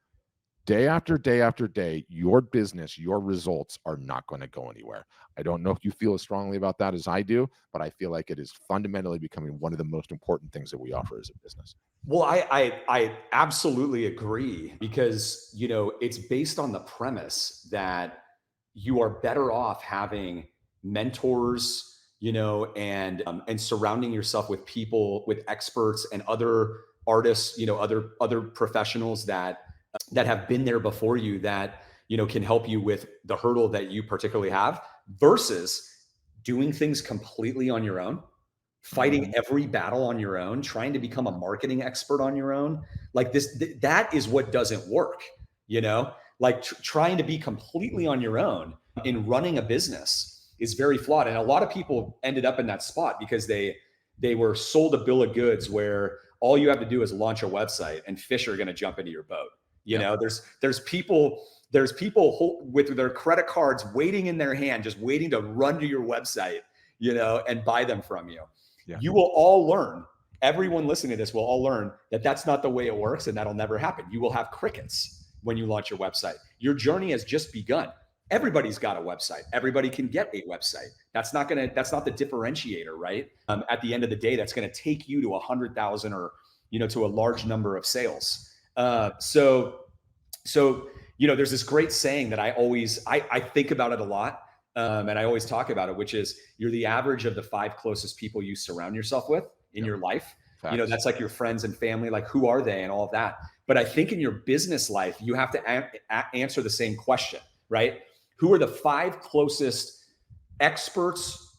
day after day after day, your business, your results are not going to go anywhere. I don't know if you feel as strongly about that as I do, but I feel like it is fundamentally becoming one of the most important things that we offer as a business. Well, I absolutely agree, because, it's based on the premise that you are better off having mentors, and surrounding yourself with people, with experts and other artists, other professionals that have been there before you, that can help you with the hurdle that you particularly have, versus doing things completely on your own, fighting every battle on your own, trying to become a marketing expert on your own. Like that is what doesn't work, like trying to be completely on your own in running a business is very flawed. And a lot of people ended up in that spot because they were sold a bill of goods where all you have to do is launch a website and fish are going to jump into your boat. There's people with their credit cards waiting in their hand, just waiting to run to your website, and buy them from you. Yeah. You will all learn. Everyone listening to this will all learn that that's not the way it works, and that'll never happen. You will have crickets when you launch your website. Your journey has just begun. Everybody's got a website. Everybody can get a website. That's not the differentiator, right? At the end of the day, that's going to take you to 100,000 or, to a large number of sales. So there's this great saying that I think about it a lot. And I always talk about it, which is you're the average of the 5 closest people you surround yourself with in your life. Facts. That's like your friends and family, like who are they and all of that. But I think in your business life, you have to answer the same question, right? Who are the 5 closest experts,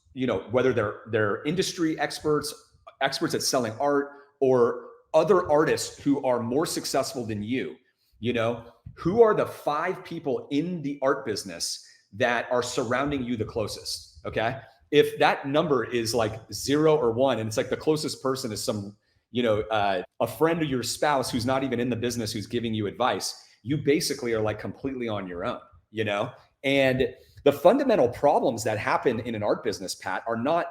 whether they're industry experts at selling art, or other artists who are more successful than you? Who are the 5 people in the art business that are surrounding you the closest? Okay. If that number is like 0 or 1, and it's like the closest person is some, a friend of your spouse who's not even in the business, who's giving you advice, you basically are like completely on your own, and the fundamental problems that happen in an art business, Pat, are not,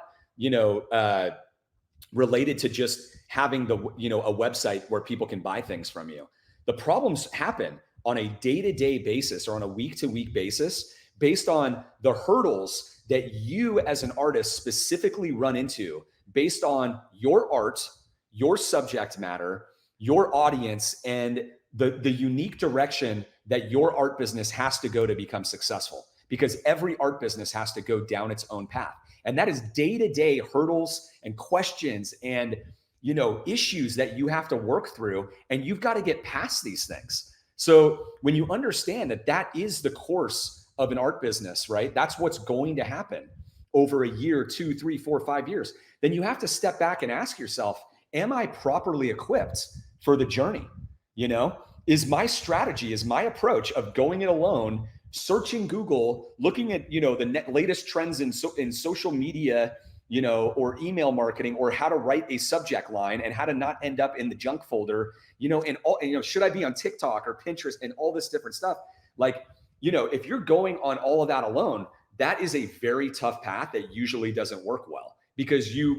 related to just having a website where people can buy things from you. The problems happen on a day-to-day basis or on a week-to-week basis, based on the hurdles that you as an artist specifically run into based on your art, your subject matter, your audience, and the unique direction that your art business has to go to become successful. Because every art business has to go down its own path. And that is day-to-day hurdles and questions and issues that you have to work through, and you've got to get past these things. So when you understand that that is the course of an art business, right? That's what's going to happen over a year, 2, 3, 4, 5 years. Then you have to step back and ask yourself, am I properly equipped for the journey? Is my strategy, is my approach of going it alone, searching Google, looking at, the latest trends in social media, or email marketing, or how to write a subject line and how to not end up in the junk folder, should I be on TikTok or Pinterest and all this different stuff? Like, if you're going on all of that alone, that is a very tough path that usually doesn't work well, because you're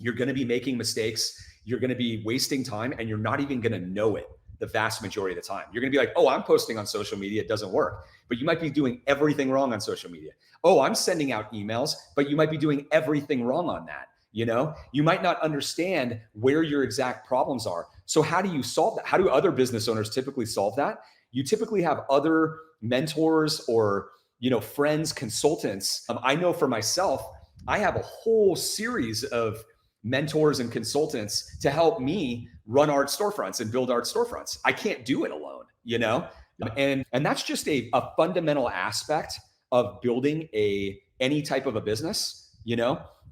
going to be making mistakes. You're going to be wasting time, and you're not even going to know it the vast majority of the time. You're going to be like, oh, I'm posting on social media, it doesn't work. But you might be doing everything wrong on social media. Oh, I'm sending out emails, but you might be doing everything wrong on that. You might not understand where your exact problems are. So how do you solve that? How do other business owners typically solve that? You typically have other mentors or, friends, consultants. I know for myself, I have a whole series of mentors and consultants to help me run art storefronts and build art storefronts. I can't do it alone, and that's just a fundamental aspect of building any type of a business,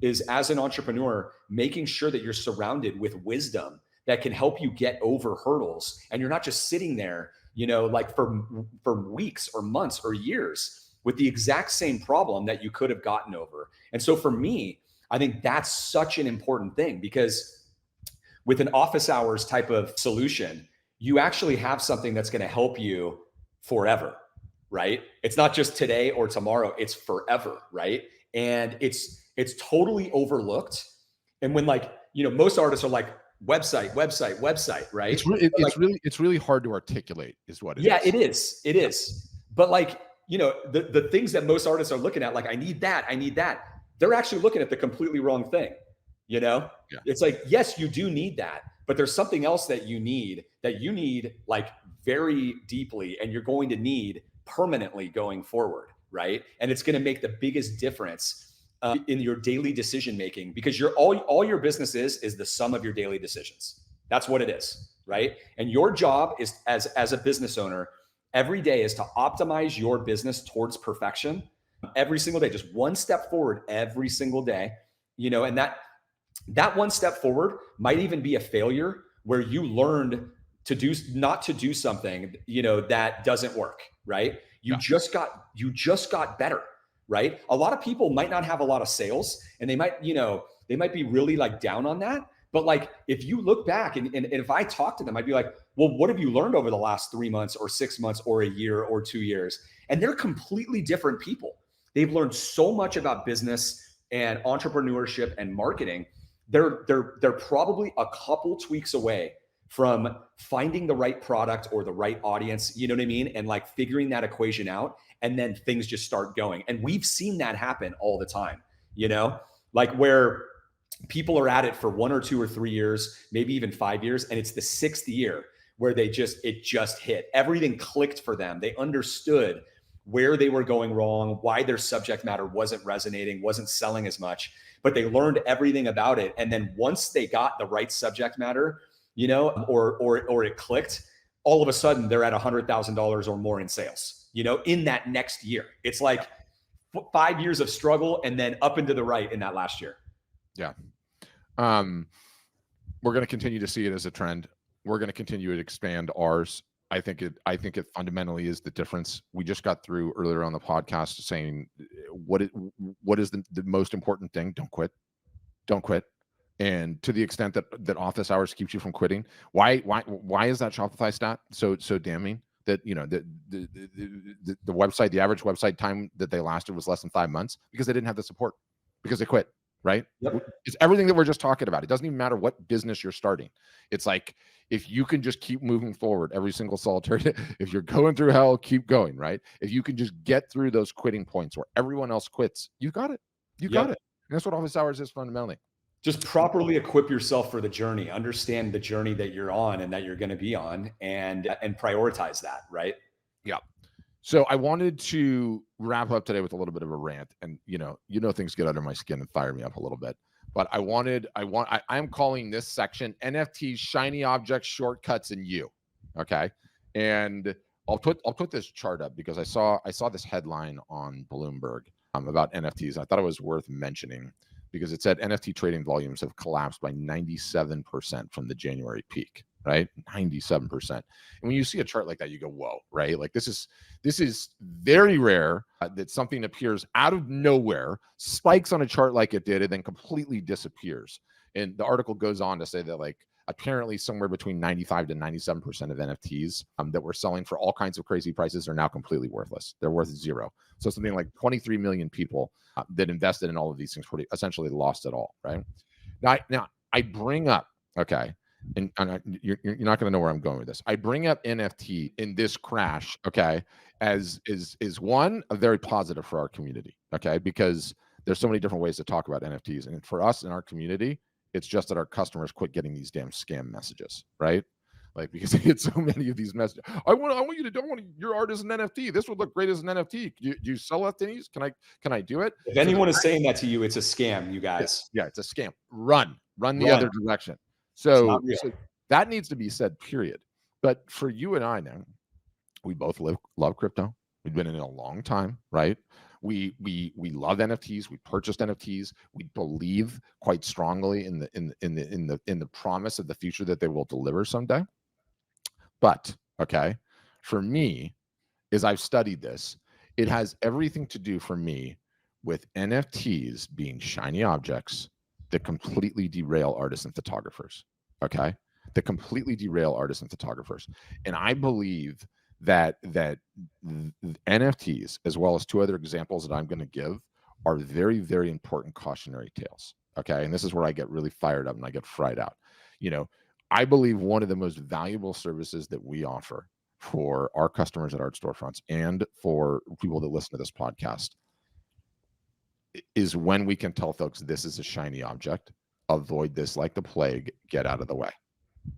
is as an entrepreneur, making sure that you're surrounded with wisdom that can help you get over hurdles. And you're not just sitting there, like for weeks or months or years with the exact same problem that you could have gotten over. And so for me, I think that's such an important thing, because with an office hours type of solution, you actually have something that's going to help you forever, right? It's not just today or tomorrow, it's forever, right? And it's totally overlooked. And when most artists are like, website, right? It's really hard to articulate is what it is. It is. But the things that most artists are looking at, like, I need that. They're actually looking at the completely wrong thing. Yeah. It's like, yes, you do need that, but there's something else that you need like very deeply, and you're going to need permanently going forward, right? And it's going to make the biggest difference in your daily decision making, because all your business is the sum of your daily decisions. That's what it is, right? And your job is as a business owner every day is to optimize your business towards perfection every single day, just one step forward every single day, and that one step forward might even be a failure where you learned not to do something, that doesn't work, right? You just got better, right? A lot of people might not have a lot of sales and they might be really like down on that. But like, if you look back and if I talk to them, I'd be like, well, what have you learned over the last 3 months or 6 months or a year or 2 years? And they're completely different people. They've learned so much about business and entrepreneurship and marketing. They're probably a couple tweaks away from finding the right product or the right audience, you know what I mean? And like figuring that equation out, and then things just start going. And we've seen that happen all the time, like where people are at it for 1 or 2 or 3 years, maybe even 5 years. And it's the 6th year where it just hit. Everything clicked for them. They understood where they were going wrong, why their subject matter wasn't resonating, wasn't selling as much, but they learned everything about it. And then once they got the right subject matter, or it clicked, all of a sudden they're at $100,000 or more in sales, in that next year. It's like 5 years of struggle and then up and to the right in that last year. Yeah. We're going to continue to see it as a trend. We're going to continue to expand ours. I think it fundamentally is the difference. We just got through earlier on the podcast saying what is the most important thing? Don't quit. Don't quit. And to the extent that office hours keeps you from quitting, why is that Shopify stat so damning? That the website, the average website time that they lasted was less than 5 months because they didn't have the support, because they quit. Right? Yep. It's everything that we're just talking about. It doesn't even matter what business you're starting. It's like, if you can just keep moving forward every single solitary day, if you're going through hell, keep going, right? If you can just get through those quitting points where everyone else quits, you got it. You got it. And that's what office hours is fundamentally. Just properly equip yourself for the journey, understand the journey that you're on and that you're going to be on, and prioritize that, right? Yeah. So I wanted to wrap up today with a little bit of a rant, and things get under my skin and fire me up a little bit. But I'm calling this section NFTs, shiny objects, shortcuts, and you. Okay. And I'll put this chart up because I saw this headline on Bloomberg about NFTs. I thought it was worth mentioning because it said NFT trading volumes have collapsed by 97% from the January peak. Right? 97%. And when you see a chart like that, you go, whoa, right? Like this is very rare that something appears out of nowhere, spikes on a chart like it did, and then completely disappears. And the article goes on to say that like apparently somewhere between 95 to 97% of NFTs that we're selling for all kinds of crazy prices are now completely worthless. They're worth zero. So something like 23 million people that invested in all of these things essentially lost it all, right? Now I bring up, okay, and you're not going to know where I'm going with this. I bring up NFT in this crash, okay, as is one, a very positive for our community, okay, because there's so many different ways to talk about NFTs, and for us in our community, it's just that our customers quit getting these damn scam messages, right? Like, because they get so many of these messages. I want you to don't want your art as an NFT. This would look great as an NFT. Do you sell NFTs? Can I do it? If anyone is saying that to you, it's a scam, you guys. Yeah, it's a scam. Run the other direction. So that needs to be said, period. But for you and I now, we both love crypto. We've been in it a long time, right? We love NFTs. We purchased NFTs. We believe quite strongly in the promise of the future that they will deliver someday. But okay, for me, as I've studied this, it has everything to do for me with NFTs being shiny objects that completely derail artists and photographers, okay? That completely derail artists and photographers. And I believe that NFTs, as well as two other examples that I'm going to give, are very, very important cautionary tales, okay? And this is where I get really fired up and I get fried out. I believe one of the most valuable services that we offer for our customers at art storefronts and for people that listen to this podcast is when we can tell folks this is a shiny object, avoid this like the plague, get out of the way.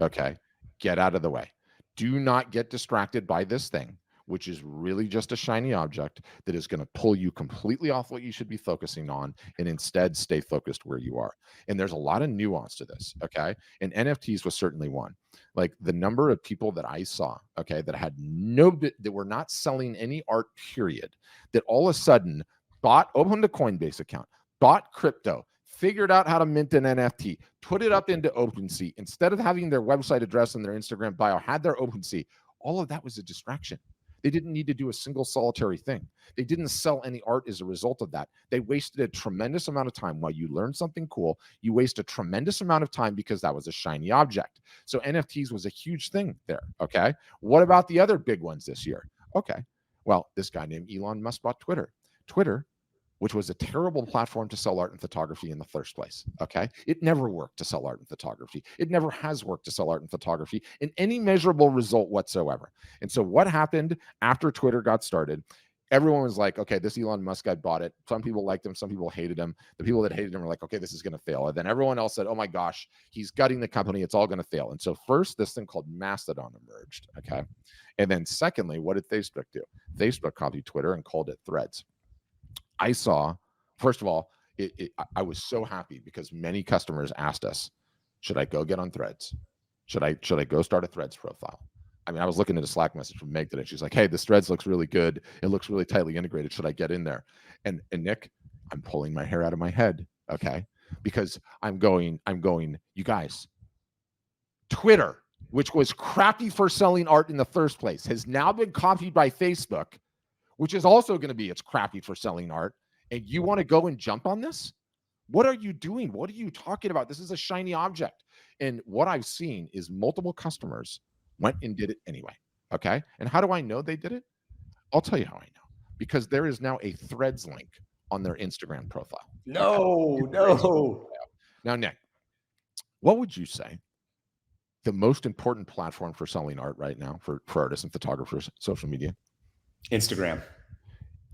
Okay, get out of the way. Do not get distracted by this thing. which is really just a shiny object that is going to pull you completely off what you should be focusing on and instead stay focused where you are. And there's a lot of nuance to this, okay? And NFTs was certainly one. Like the number of people that I saw, okay, that had that were not selling any art, period, that all of a sudden opened a Coinbase account, bought crypto, figured out how to mint an NFT, put it up into OpenSea. Instead of having their website address and their Instagram bio, had their OpenSea. All of that was a distraction. They didn't need to do a single solitary thing. They didn't sell any art as a result of that. They wasted a tremendous amount of time. While you learned something cool, you waste a tremendous amount of time because that was a shiny object. So NFTs was a huge thing there, okay? What about the other big ones this year? Okay, well, this guy named Elon Musk bought Twitter. Twitter, which was a terrible platform to sell art and photography in the first place, okay? It never worked to sell art and photography. It never has worked to sell art and photography in any measurable result whatsoever. And so what happened after Twitter got started, everyone was like, okay, this Elon Musk guy bought it. Some people liked him. Some people hated him. The people that hated him were like, okay, this is going to fail. And then everyone else said, oh my gosh, he's gutting the company. It's all going to fail. And so first, this thing called Mastodon emerged, okay? And then secondly, what did Facebook do? Facebook copied Twitter and called it Threads. I saw, first of all, I was so happy because many customers asked us, should I go get on Threads? Should I go start a Threads profile? I mean, I was looking at a Slack message from Meg today. She's like, hey, this Threads looks really good. It looks really tightly integrated. Should I get in there? And Nick, I'm pulling my hair out of my head, okay? Because I'm going, you guys, Twitter, which was crappy for selling art in the first place, has now been copied by Facebook, which is also going to be it's crappy for selling art, and you want to go and jump on this? What are you doing? What are you talking about? This is a shiny object. And what I've seen is multiple customers went and did it anyway, okay? And how do I know they did it? I'll tell you how I know. Because there is now a Threads link on their Instagram profile. No. Now, Nick, what would you say the most important platform for selling art right now for artists and photographers, social media? Instagram.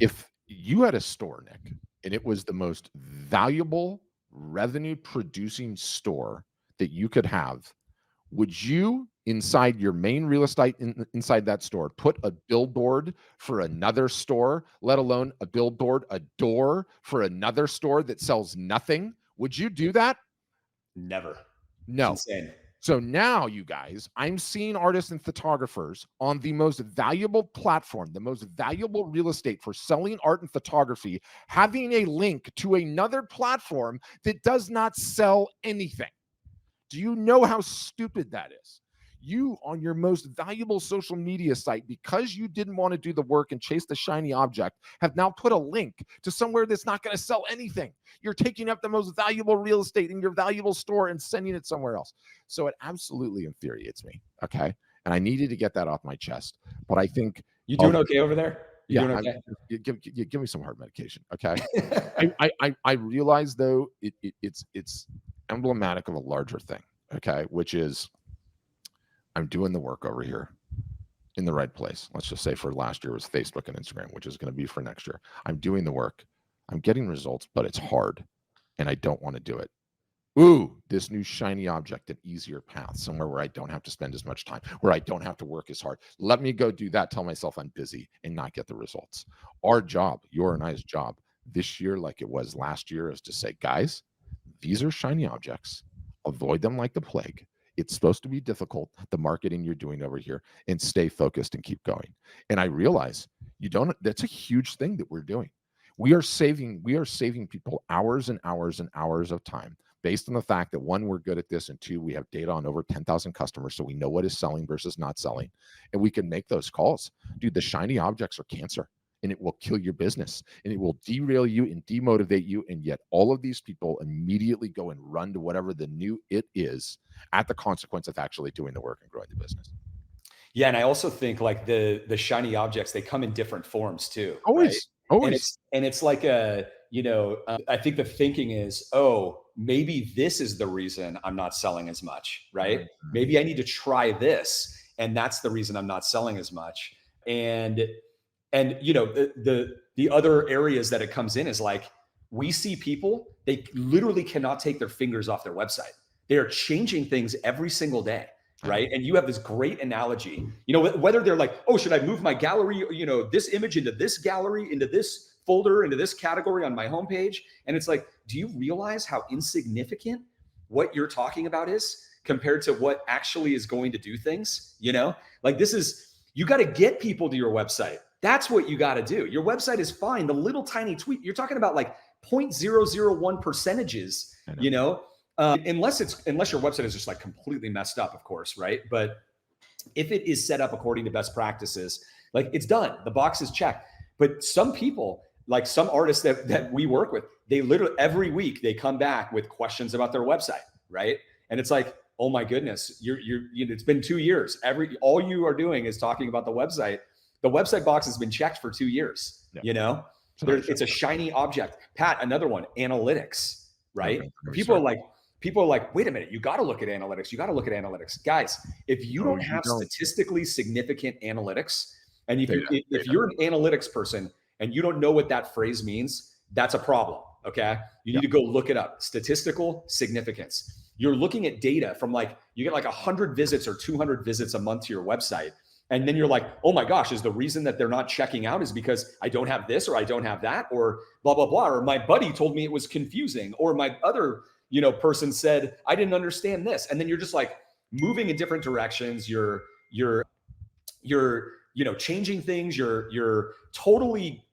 If you had a store, Nick, and it was the most valuable revenue producing store that you could have, would you, inside your main real estate inside that store, put a billboard for another store, let alone a billboard, a door for another store that sells nothing? Would you do that? Never. No. It's insane. So now, you guys, I'm seeing artists and photographers on the most valuable platform, the most valuable real estate for selling art and photography, having a link to another platform that does not sell anything. Do you know how stupid that is? You, on your most valuable social media site, because you didn't want to do the work and chase the shiny object, have now put a link to somewhere that's not going to sell anything. You're taking up the most valuable real estate in your valuable store and sending it somewhere else. So it absolutely infuriates me, okay? And I needed to get that off my chest. But I think... You doing okay over there? You doing okay? Give me some heart medication, okay? I realize, though, it's emblematic of a larger thing, okay? Which is... I'm doing the work over here in the right place. Let's just say for last year was Facebook and Instagram, which is going to be for next year. I'm doing the work. I'm getting results, but it's hard and I don't want to do it. Ooh, this new shiny object, an easier path, somewhere where I don't have to spend as much time, where I don't have to work as hard. Let me go do that, tell myself I'm busy and not get the results. Our job, your and I's job this year, like it was last year, is to say, guys, these are shiny objects. Avoid them like the plague. It's supposed to be difficult, the marketing you're doing over here, and stay focused and keep going. And I realize that's a huge thing that we're doing. We are saving people hours and hours and hours of time based on the fact that, one, we're good at this, and two, we have data on over 10,000 customers, so we know what is selling versus not selling. And we can make those calls. Dude, the shiny objects are cancer. And it will kill your business, and it will derail you and demotivate you. And yet all of these people immediately go and run to whatever the new it is at the consequence of actually doing the work and growing the business. Yeah. And I also think like the shiny objects, they come in different forms too. Always. Right? Always. And it's like I think the thinking is, oh, maybe this is the reason I'm not selling as much, right? Mm-hmm. Maybe I need to try this, and that's the reason I'm not selling as much. And the other areas that it comes in is like, we see people, they literally cannot take their fingers off their website. They are changing things every single day. right? And you have this great analogy, you know, whether they're like, oh, should I move my gallery, you know, this image into this gallery, into this folder, into this category on my homepage? And it's like, do you realize how insignificant what you're talking about is compared to what actually is going to do things? You know, like this is, you got to get people to your website. That's what you got to do. Your website is fine. The little tiny tweet, you're talking about like 0.001 percentages, you know, unless your website is just like completely messed up, of course, right? But if it is set up according to best practices, like it's done, the box is checked. But some people, like some artists that we work with, they literally every week they come back with questions about their website, right? And it's like, oh my goodness, it's been 2 years. All you are doing is talking about the website. The website box has been checked for 2 years. Yeah. You know, it's a shiny object. Pat, another one, analytics, right? Okay, people are like, wait a minute, you got to look at analytics. You got to look at analytics, guys. If you don't have statistically significant analytics, and if you're an analytics person and you don't know what that phrase means, that's a problem. Okay, you need to go look it up. Statistical significance. You're looking at data from like, you get like 100 visits or 200 visits a month to your website. And then you're like, oh my gosh, is the reason that they're not checking out is because I don't have this or I don't have that or blah, blah, blah. Or my buddy told me it was confusing. Or my other, person said, I didn't understand this. And then you're just like moving in different directions. You're changing things. You're totally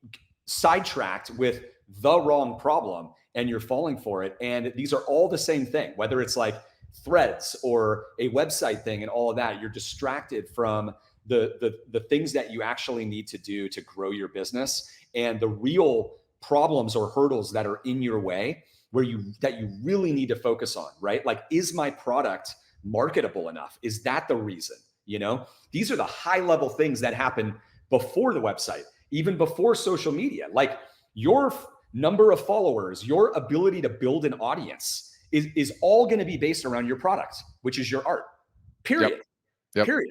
sidetracked with the wrong problem and you're falling for it. And these are all the same thing, whether it's like threads or a website thing and all of that, you're distracted from the things that you actually need to do to grow your business and the real problems or hurdles that are in your way that you really need to focus on, right? Like, is my product marketable enough? Is that the reason? These are the high level things that happen before the website, even before social media. Like your number of followers, your ability to build an audience is all going to be based around your product, which is your art, period. Yep. Period.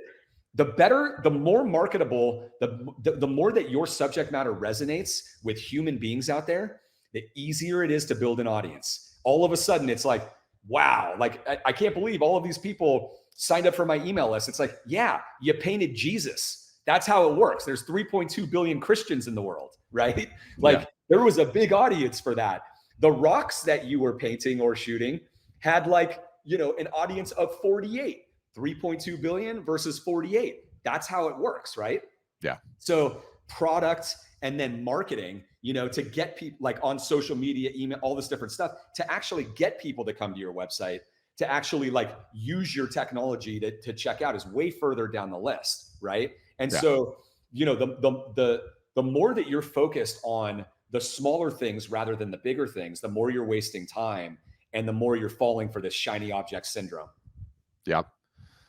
The better, the more marketable, the more that your subject matter resonates with human beings out there, the easier it is to build an audience. All of a sudden, it's like, wow, like I can't believe all of these people signed up for my email list. It's like, yeah, you painted Jesus. That's how it works. There's 3.2 billion Christians in the world, right? Like there was a big audience for that. The rocks that you were painting or shooting had like, an audience of 48. 3.2 billion versus 48. That's how it works, right? Yeah. So product and then marketing, to get people like on social media, email, all this different stuff, to actually get people to come to your website, to actually like use your technology to check out is way further down the list, right? And so, the more that you're focused on the smaller things rather than the bigger things, the more you're wasting time and the more you're falling for this shiny object syndrome. Yeah.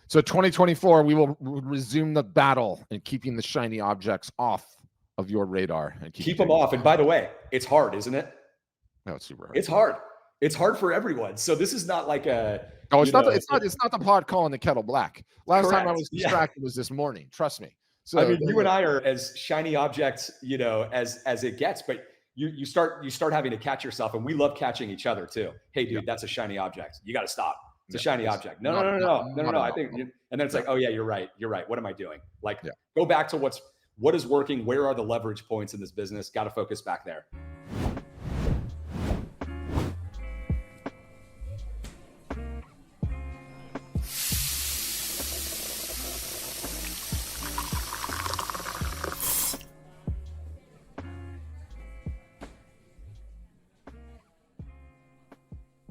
So 2024, we will resume the battle in keeping the shiny objects off of your radar and keep them off. And by the way, it's hard, isn't it? No, it's super hard. It's hard. It's hard for everyone. So this is not like a. Oh, it's not the pot calling the kettle black. Last time I was distracted was this morning. Trust me. So I mean, you and I are as shiny objects, as it gets. But you start having to catch yourself, and we love catching each other too. Hey, dude, that's a shiny object. You got to stop. It's a shiny object. No. I think, and then it's like, oh yeah, you're right. What am I doing? Like, go back to what is working. Where are the leverage points in this business? Got to focus back there.